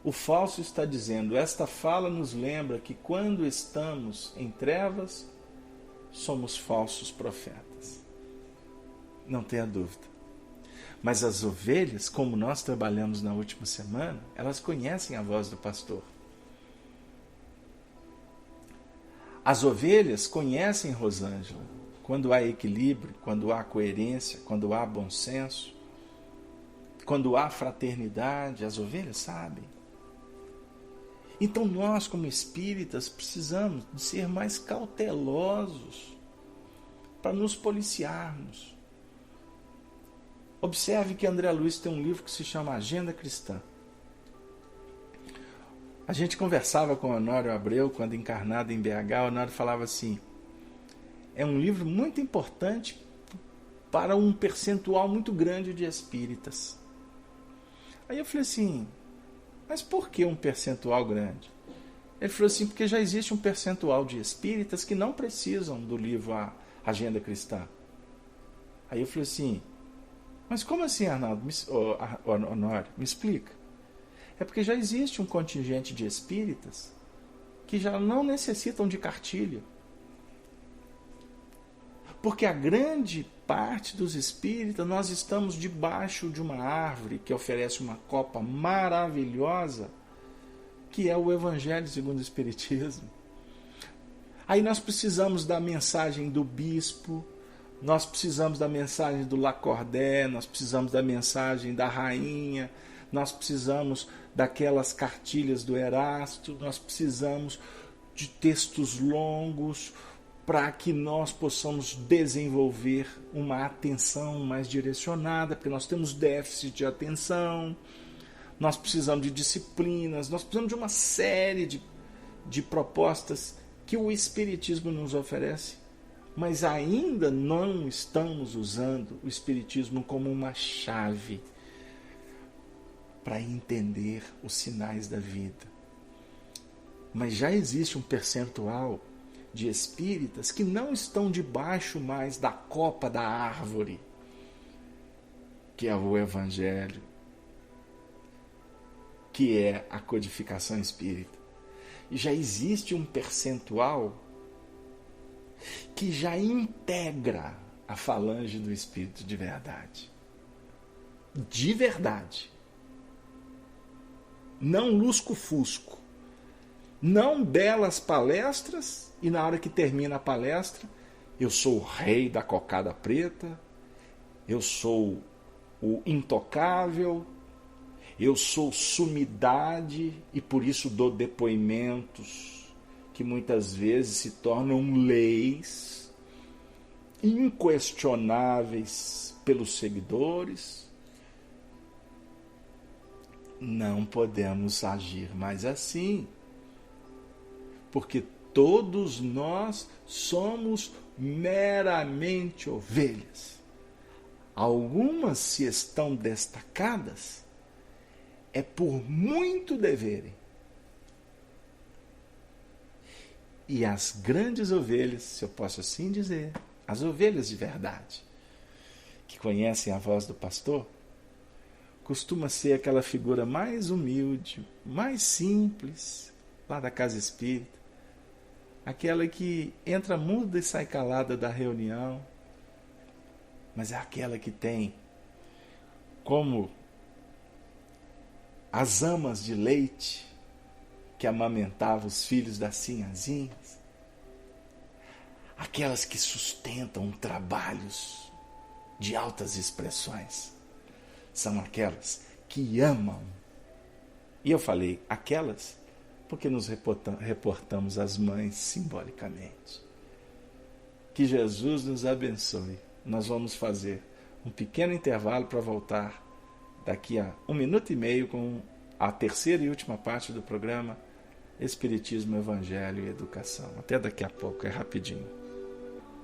O falso está dizendo: esta fala nos lembra que quando estamos em trevas, somos falsos profetas. Não tenha dúvida. Mas as ovelhas, como nós trabalhamos na última semana, elas conhecem a voz do pastor. As ovelhas conhecem Rosângela. Quando há equilíbrio, quando há coerência, quando há bom senso, quando há fraternidade, as ovelhas sabem. Então nós, como espíritas, precisamos de ser mais cautelosos para nos policiarmos. Observe que André Luiz tem um livro que se chama Agenda Cristã. A gente conversava com o Honório Abreu, quando encarnado em BH, o Honório falava assim: é um livro muito importante para um percentual muito grande de espíritas. Aí eu falei assim: mas por que um percentual grande? Ele falou assim: porque já existe um percentual de espíritas que não precisam do livro A Agenda Cristã. Aí eu falei assim: mas como assim, Arnaldo? Honório, me explica. É porque já existe um contingente de espíritas que já não necessitam de cartilha. Porque a grande parte dos espíritas, nós estamos debaixo de uma árvore que oferece uma copa maravilhosa, que é o Evangelho segundo o Espiritismo. Aí nós precisamos da mensagem do bispo, nós precisamos da mensagem do Lacordaire, nós precisamos da mensagem da rainha, nós precisamos daquelas cartilhas do Erasto, nós precisamos de textos longos, para que nós possamos desenvolver uma atenção mais direcionada, porque nós temos déficit de atenção, nós precisamos de disciplinas, nós precisamos de uma série de propostas que o Espiritismo nos oferece, mas ainda não estamos usando o Espiritismo como uma chave para entender os sinais da vida. Mas já existe um percentual de espíritas que não estão debaixo mais da copa da árvore, que é o Evangelho, que é a codificação espírita. E já existe um percentual que já integra a falange do Espírito de verdade. De verdade. Não lusco-fusco. Não belas palestras e na hora que termina a palestra, eu sou o rei da cocada preta, eu sou o intocável, eu sou sumidade e por isso dou depoimentos que muitas vezes se tornam leis inquestionáveis pelos seguidores. Não podemos agir mais assim, porque todos nós somos meramente ovelhas. Algumas, se estão destacadas, é por muito deverem. E as grandes ovelhas, se eu posso assim dizer, as ovelhas de verdade, que conhecem a voz do pastor, costuma ser aquela figura mais humilde, mais simples, lá da casa espírita, aquela que entra muda e sai calada da reunião, mas é aquela que tem como as amas de leite que amamentavam os filhos das sinhazinhas, aquelas que sustentam trabalhos de altas expressões, são aquelas que amam. E eu falei aquelas porque nos reportamos às mães simbolicamente. Que Jesus nos abençoe. Nós vamos fazer um pequeno intervalo para voltar daqui a 1 minuto e meio com a terceira e última parte do programa Espiritismo, Evangelho e Educação. Até daqui a pouco, é rapidinho.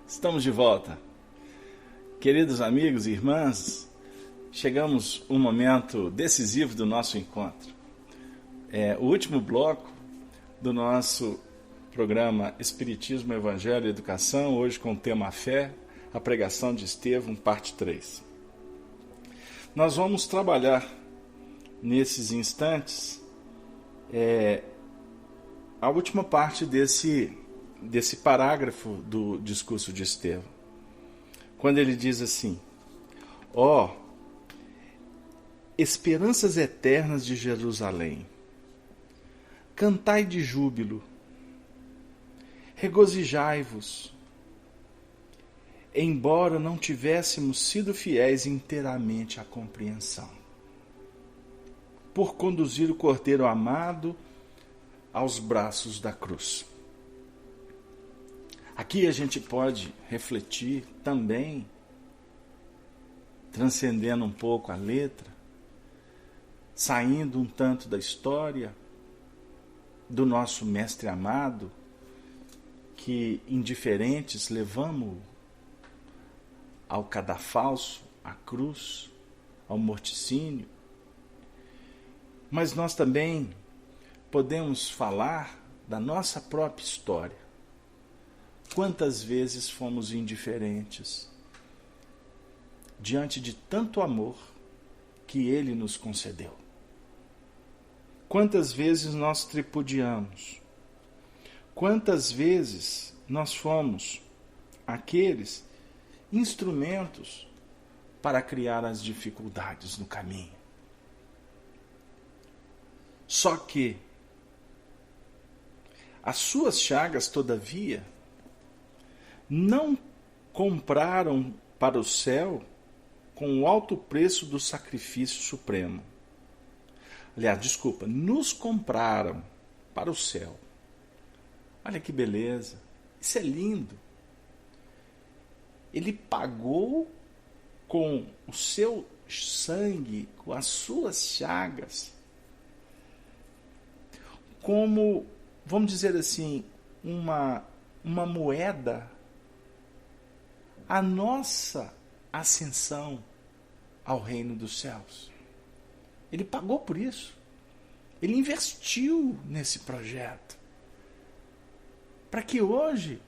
Estamos de volta. Queridos amigos e irmãs, chegamos um momento decisivo do nosso encontro. O último bloco do nosso programa Espiritismo, Evangelho e Educação, hoje com o tema Fé, a pregação de Estevão, parte 3. Nós vamos trabalhar nesses instantes a última parte desse parágrafo do discurso de Estevão, quando ele diz assim: esperanças eternas de Jerusalém, cantai de júbilo, regozijai-vos, embora não tivéssemos sido fiéis inteiramente à compreensão, por conduzir o Cordeiro amado aos braços da cruz. Aqui a gente pode refletir também, transcendendo um pouco a letra, saindo um tanto da história do nosso mestre amado, que indiferentes levamos ao cadafalso, à cruz, ao morticínio. Mas nós também podemos falar da nossa própria história. Quantas vezes fomos indiferentes diante de tanto amor que Ele nos concedeu? Quantas vezes nós tripudiamos? Quantas vezes nós fomos aqueles instrumentos para criar as dificuldades no caminho? Só que as suas chagas, todavia, não compraram para o céu com o alto preço do sacrifício supremo. Aliás, nos compraram para o céu Olha que beleza. Isso é lindo. Ele pagou com o seu sangue, com as suas chagas, como, vamos dizer assim, uma moeda, a nossa ascensão ao reino dos céus. Ele pagou por isso. Ele investiu nesse projeto, para que hoje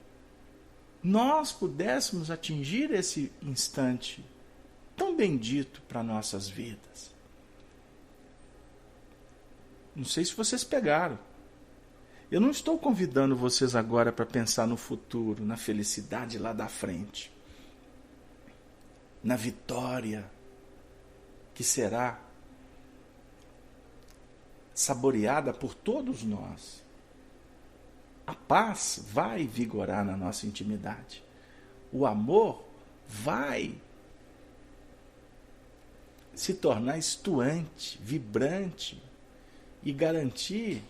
nós pudéssemos atingir esse instante tão bendito para nossas vidas. Não sei se vocês pegaram. Eu não estou convidando vocês agora para pensar no futuro, na felicidade lá da frente, na vitória que será saboreada por todos nós. A paz vai vigorar na nossa intimidade. O amor vai se tornar estuante, vibrante e garantir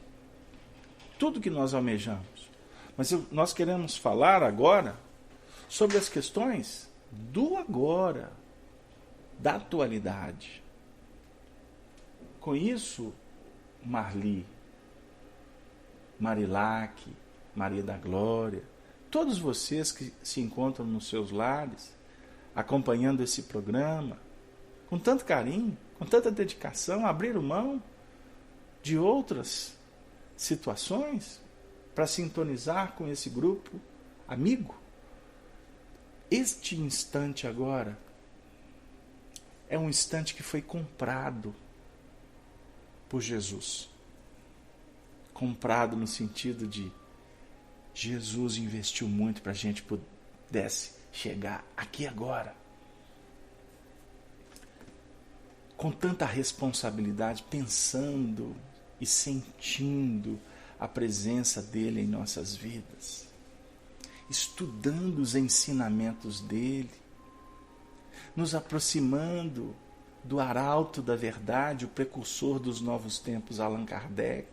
tudo que nós almejamos. Mas nós queremos falar agora sobre as questões do agora, da atualidade. Com isso, Marli, Marilac, Maria da Glória, todos vocês que se encontram nos seus lares, acompanhando esse programa, com tanto carinho, com tanta dedicação, abriram mão de outras situações para sintonizar com esse grupo amigo. Este instante agora é um instante que foi comprado por Jesus. Comprado no sentido de Jesus investiu muito para a gente pudesse chegar aqui agora. Com tanta responsabilidade, pensando e sentindo a presença dele em nossas vidas, estudando os ensinamentos dele, nos aproximando do arauto da verdade, o precursor dos novos tempos, Allan Kardec.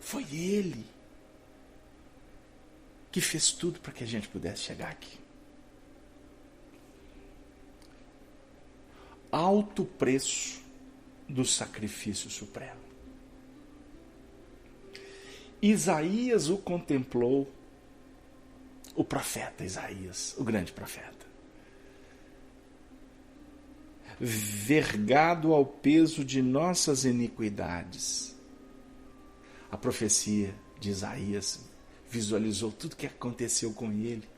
Foi ele que fez tudo para que a gente pudesse chegar aqui. Alto preço do sacrifício supremo. Isaías o contemplou, o profeta Isaías, o grande profeta. Vergado ao peso de nossas iniquidades. A profecia de Isaías visualizou tudo o que aconteceu com ele.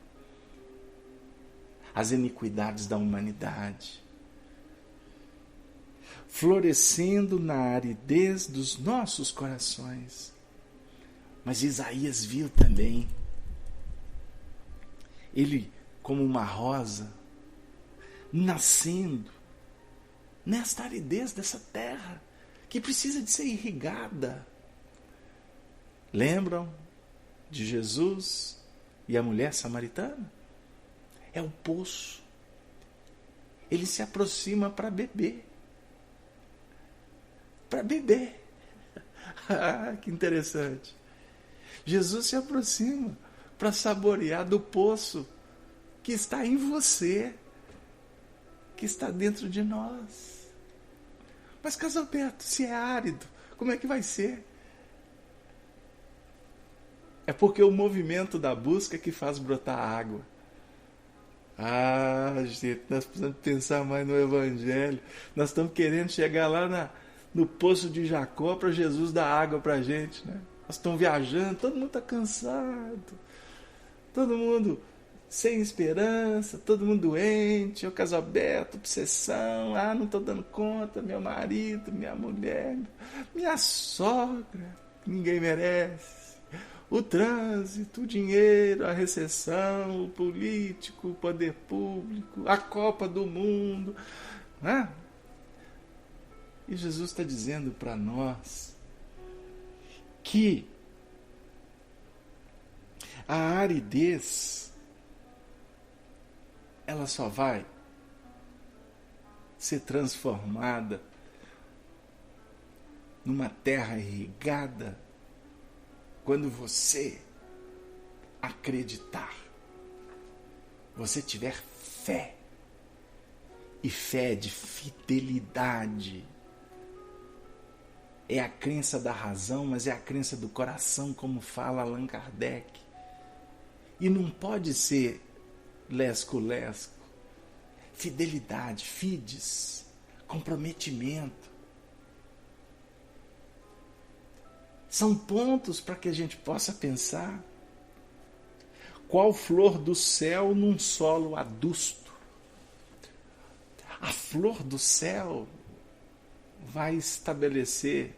As iniquidades da humanidade. Florescendo na aridez dos nossos corações. Mas Isaías viu também ele como uma rosa nascendo nesta aridez dessa terra que precisa de ser irrigada. Lembram de Jesus e a mulher samaritana? É o poço. Ele se aproxima para beber. Para beber. Que interessante. Jesus se aproxima para saborear do poço que está em você, que está dentro de nós. Mas, Casalberto, se é árido, como é que vai ser? É porque o movimento da busca que faz brotar água. Ah, gente, nós precisamos pensar mais no Evangelho. Nós estamos querendo chegar lá no poço de Jacó para Jesus dar água para a gente, né? Nós estamos viajando, todo mundo está cansado. Todo mundo sem esperança, todo mundo doente, o Casalberto, obsessão, não estou dando conta, meu marido, minha mulher, minha sogra, ninguém merece. O trânsito, o dinheiro, a recessão, o político, o poder público, a Copa do Mundo. Né? E Jesus está dizendo para nós que a aridez ela só vai ser transformada numa terra irrigada quando você acreditar, você tiver fé, e fé de fidelidade, é a crença da razão, mas é a crença do coração, como fala Allan Kardec. E não pode ser lesco-lesco. Fidelidade, fides, comprometimento. São pontos para que a gente possa pensar. Qual flor do céu num solo adusto? A flor do céu vai estabelecer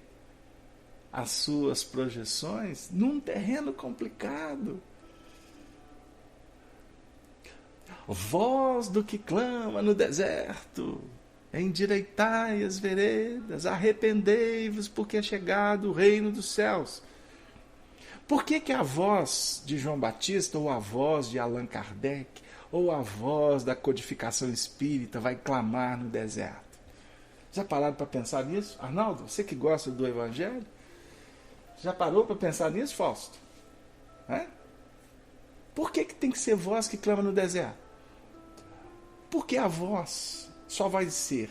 as suas projeções num terreno complicado. Voz do que clama no deserto, endireitai as veredas, arrependei-vos, porque é chegado o reino dos céus. Por que a voz de João Batista, ou a voz de Allan Kardec, ou a voz da codificação espírita vai clamar no deserto? Já pararam para pensar nisso? Arnaldo, você que gosta do Evangelho, já parou para pensar nisso, Fausto? Por que tem que ser voz que clama no deserto? Porque a voz só vai ser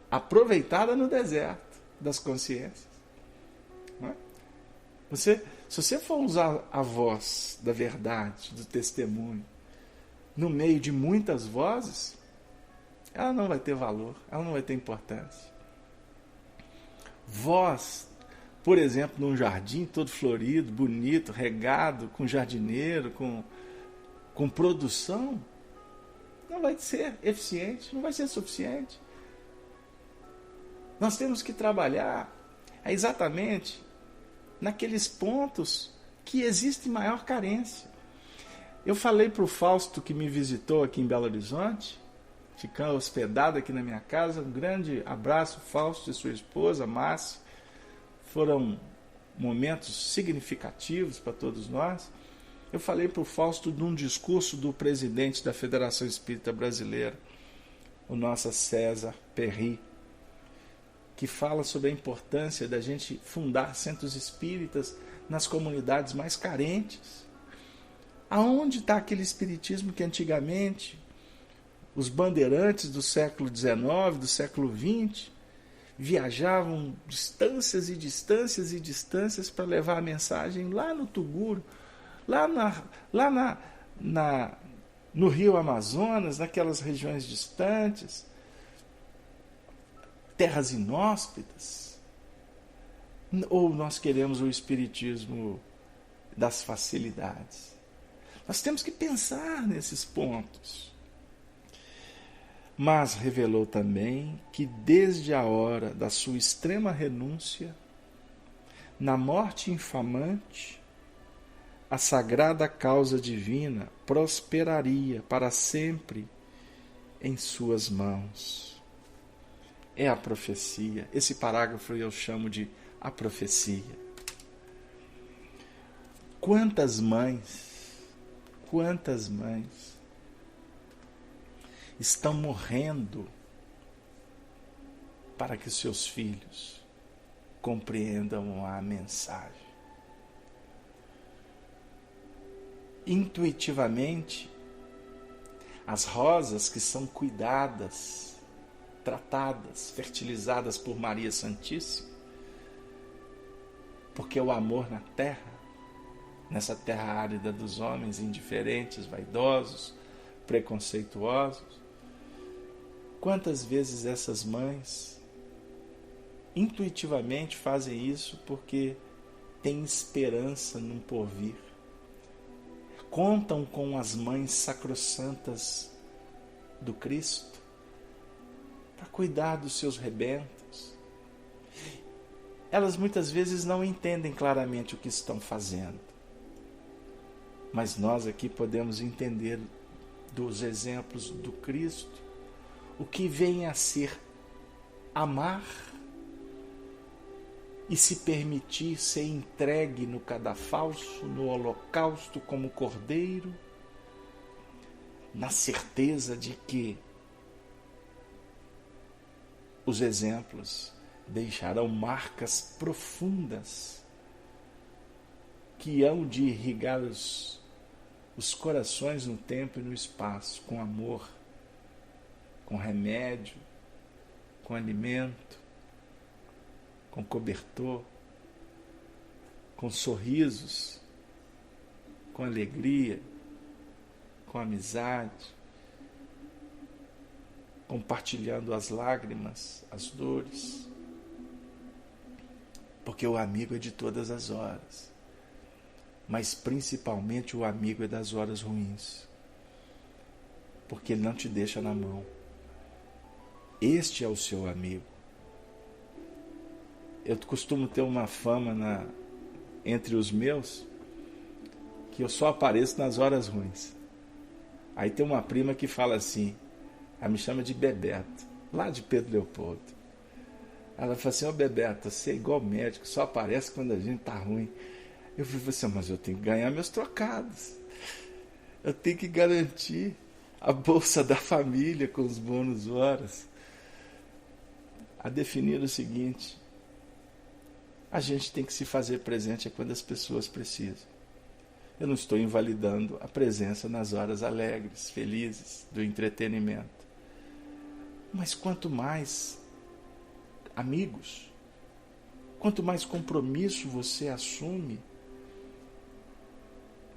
aproveitada no deserto das consciências. Se você for usar a voz da verdade, do testemunho, no meio de muitas vozes, ela não vai ter valor, ela não vai ter importância. Voz, por exemplo, num jardim todo florido, bonito, regado, com jardineiro, com produção, não vai ser eficiente, não vai ser suficiente. Nós temos que trabalhar exatamente naqueles pontos que existe maior carência. Eu falei para o Fausto, que me visitou aqui em Belo Horizonte, ficando hospedado aqui na minha casa, um grande abraço, Fausto e sua esposa, Márcia. Foram momentos significativos para todos nós. Eu falei para o Fausto de um discurso do presidente da Federação Espírita Brasileira, o nosso César Perry, que fala sobre a importância da gente fundar centros espíritas nas comunidades mais carentes. Aonde está aquele espiritismo que antigamente os bandeirantes do século XIX, do século XX, viajavam distâncias e distâncias e distâncias para levar a mensagem lá no Tuguro, no Rio Amazonas, naquelas regiões distantes, terras inóspitas? Ou nós queremos o espiritismo das facilidades? Nós temos que pensar nesses pontos. Mas revelou também que desde a hora da sua extrema renúncia, na morte infamante, a sagrada causa divina prosperaria para sempre em suas mãos. É a profecia. Esse parágrafo eu chamo de a profecia. Quantas mães estão morrendo para que seus filhos compreendam a mensagem. Intuitivamente, as rosas que são cuidadas, tratadas, fertilizadas por Maria Santíssima, porque o amor na terra, nessa terra árida dos homens indiferentes, vaidosos, preconceituosos, quantas vezes essas mães intuitivamente fazem isso porque têm esperança num porvir. Contam com as mães sacrossantas do Cristo para cuidar dos seus rebentos. Elas muitas vezes não entendem claramente o que estão fazendo, mas nós aqui podemos entender dos exemplos do Cristo o que vem a ser amar e se permitir ser entregue no cadafalso, no holocausto como cordeiro, na certeza de que os exemplos deixarão marcas profundas que hão de irrigar os corações no tempo e no espaço, com amor, com remédio, com alimento, com cobertor, com sorrisos, com alegria, com amizade, compartilhando as lágrimas, as dores, porque o amigo é de todas as horas, mas principalmente o amigo é das horas ruins, porque ele não te deixa na mão. Este é o seu amigo. Eu costumo ter uma fama entre os meus, que eu só apareço nas horas ruins. Aí tem uma prima que fala assim, ela me chama de Bebeto, lá de Pedro Leopoldo. Ela fala assim, Bebeto, você é igual médico, só aparece quando a gente tá ruim. Eu falei assim, mas eu tenho que ganhar meus trocados. Eu tenho que garantir a bolsa da família com os bônus horas. A definir o seguinte, a gente tem que se fazer presente quando as pessoas precisam. Eu não estou invalidando a presença nas horas alegres, felizes, do entretenimento. Mas quanto mais amigos, quanto mais compromisso você assume,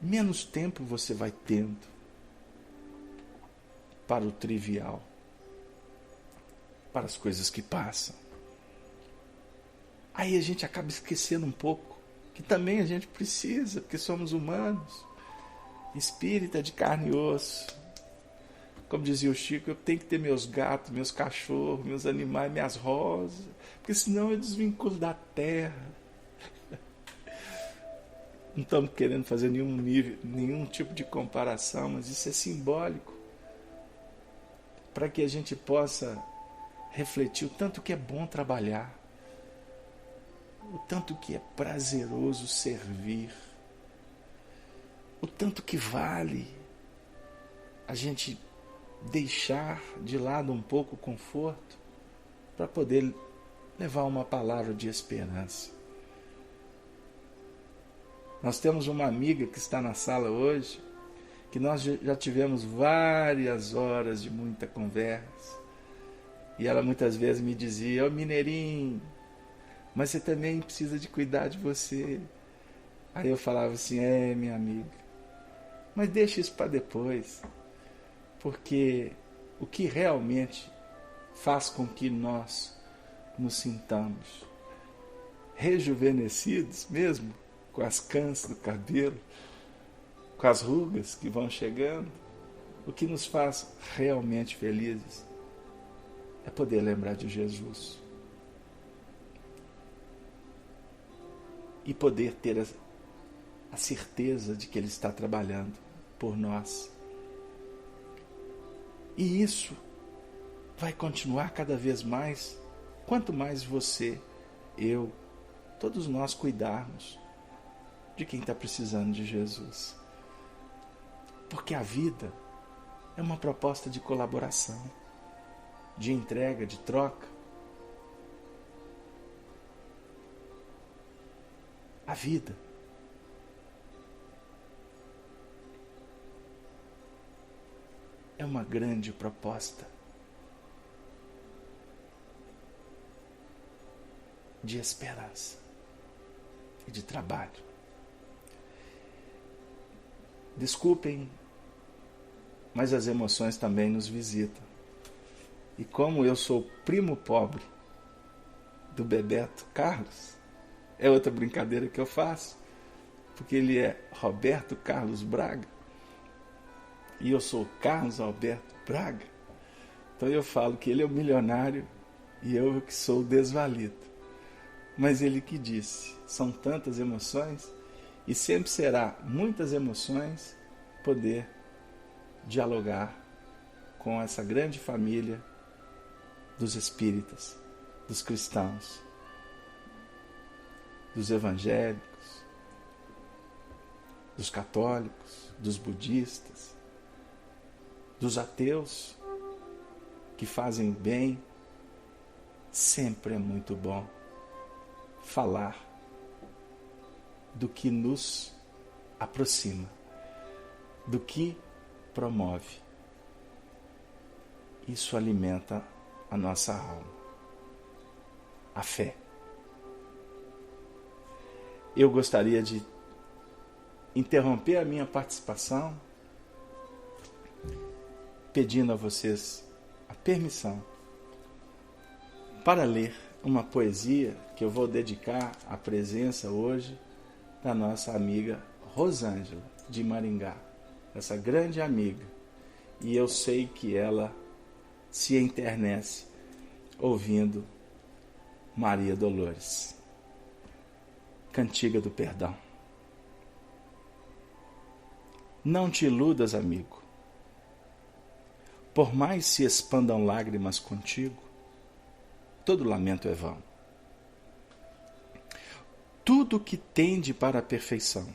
menos tempo você vai tendo para o trivial, para as coisas que passam. Aí a gente acaba esquecendo um pouco que também a gente precisa, porque somos humanos, espírita de carne e osso. Como dizia o Chico, eu tenho que ter meus gatos, meus cachorros, meus animais, minhas rosas, porque senão eu desvinculo da terra. Não estamos querendo fazer nenhum tipo de comparação, mas isso é simbólico, para que a gente possa refletir o tanto que é bom trabalhar, o tanto que é prazeroso servir, o tanto que vale a gente deixar de lado um pouco o conforto para poder levar uma palavra de esperança. Nós temos uma amiga que está na sala hoje, que nós já tivemos várias horas de muita conversa, e ela muitas vezes me dizia, mineirinho, mas você também precisa de cuidar de você. Aí eu falava assim, minha amiga, mas deixa isso para depois, porque o que realmente faz com que nós nos sintamos rejuvenescidos, mesmo com as cãs do cabelo, com as rugas que vão chegando, o que nos faz realmente felizes é poder lembrar de Jesus e poder ter a certeza de que Ele está trabalhando por nós. E isso vai continuar cada vez mais, quanto mais você, eu, todos nós cuidarmos de quem está precisando de Jesus. Porque a vida é uma proposta de colaboração, de entrega, de troca. A vida é uma grande proposta de esperança e de trabalho. Desculpem, mas as emoções também nos visitam. E como eu sou primo pobre do Bebeto Carlos, é outra brincadeira que eu faço, porque ele é Roberto Carlos Braga e eu sou Carlos Alberto Braga. Então eu falo que ele é o milionário e eu que sou o desvalido. Mas ele que disse, são tantas emoções e sempre será muitas emoções poder dialogar com essa grande família dos espíritas, dos cristãos, dos evangélicos, dos católicos, dos budistas, dos ateus que fazem bem. Sempre é muito bom falar do que nos aproxima, do que promove. Isso alimenta a nossa alma, a fé. Eu gostaria de interromper a minha participação pedindo a vocês a permissão para ler uma poesia que eu vou dedicar à presença hoje da nossa amiga Rosângela, de Maringá, essa grande amiga. E eu sei que ela se enternece ouvindo Maria Dolores. Cantiga do Perdão. Não te iludas, amigo. Por mais se expandam lágrimas contigo, todo lamento é vão. Tudo que tende para a perfeição,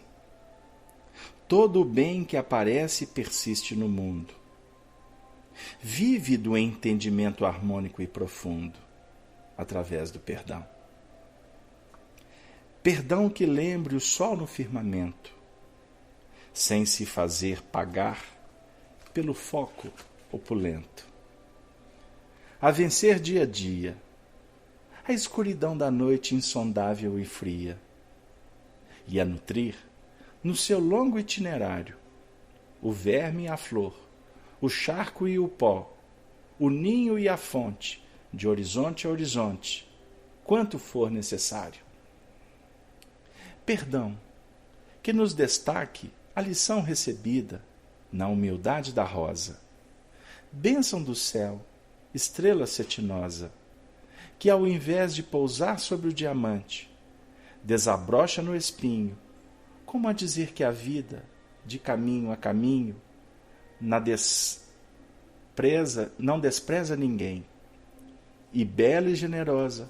todo o bem que aparece e persiste no mundo, vive do entendimento harmônico e profundo, através do perdão. Perdão que lembre o sol no firmamento, sem se fazer pagar pelo foco opulento. A vencer dia a dia a escuridão da noite insondável e fria, e a nutrir, no seu longo itinerário, o verme e a flor, o charco e o pó, o ninho e a fonte, de horizonte a horizonte, quanto for necessário. Perdão, que nos destaque a lição recebida na humildade da rosa, bênção do céu, estrela cetinosa, que ao invés de pousar sobre o diamante, desabrocha no espinho, como a dizer que a vida, de caminho a caminho, não despreza ninguém, e bela e generosa,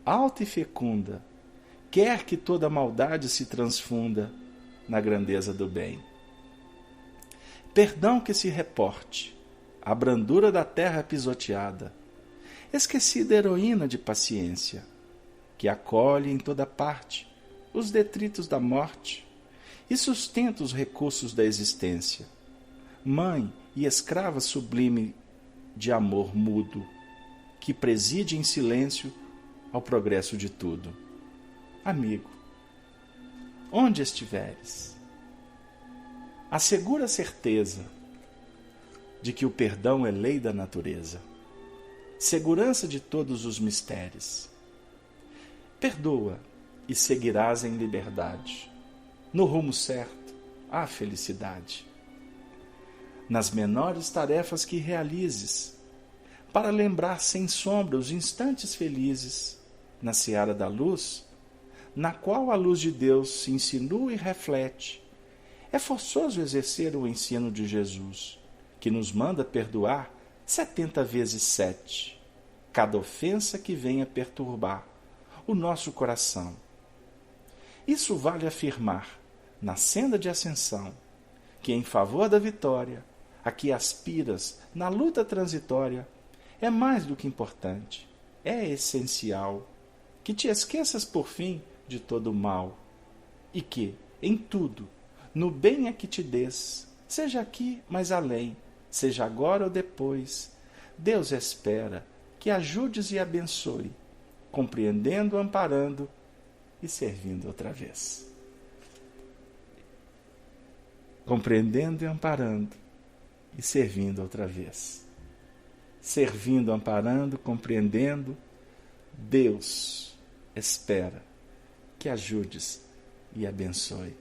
alta e fecunda, quer que toda maldade se transfunda na grandeza do bem. Perdão que se reporte à brandura da terra pisoteada, esquecida heroína de paciência, que acolhe em toda parte os detritos da morte e sustenta os recursos da existência, mãe e escrava sublime de amor mudo, que preside em silêncio ao progresso de tudo. Amigo, onde estiveres, assegura a certeza de que o perdão é lei da natureza, segurança de todos os mistérios. Perdoa e seguirás em liberdade, no rumo certo à felicidade. Nas menores tarefas que realizes, para lembrar sem sombra os instantes felizes, na seara da luz, na qual a luz de Deus se insinua e reflete, é forçoso exercer o ensino de Jesus, que nos manda perdoar 70 vezes 7, cada ofensa que venha perturbar o nosso coração. Isso vale afirmar, na senda de ascensão, que em favor da vitória, a que aspiras na luta transitória, é mais do que importante, é essencial, que te esqueças por fim de todo o mal, e que, em tudo, no bem é que te des, seja aqui, mas além, seja agora ou depois, Deus espera que ajudes e abençoe, compreendendo, amparando e servindo outra vez. Compreendendo e amparando e servindo outra vez. Servindo, amparando, compreendendo, Deus espera que ajudes e abençoe.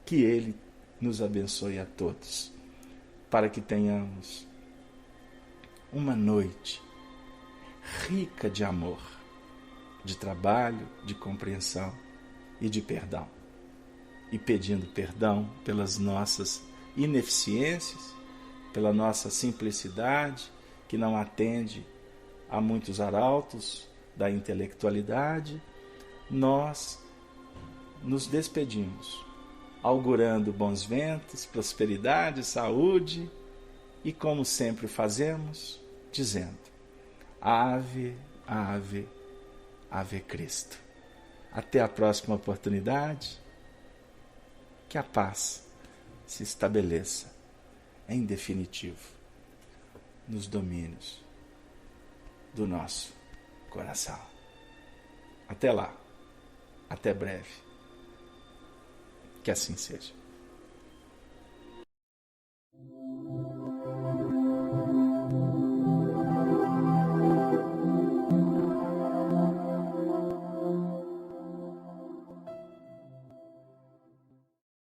Que Ele nos abençoe a todos, para que tenhamos uma noite rica de amor, de trabalho, de compreensão e de perdão. E pedindo perdão pelas nossas ineficiências, pela nossa simplicidade, que não atende a muitos arautos da intelectualidade, nós nos despedimos, augurando bons ventos, prosperidade, saúde e, como sempre fazemos, dizendo: Ave, Ave, Ave Cristo. Até a próxima oportunidade. que a paz se estabeleça em definitivo nos domínios do nosso coração. Até lá, até breve. Que assim seja.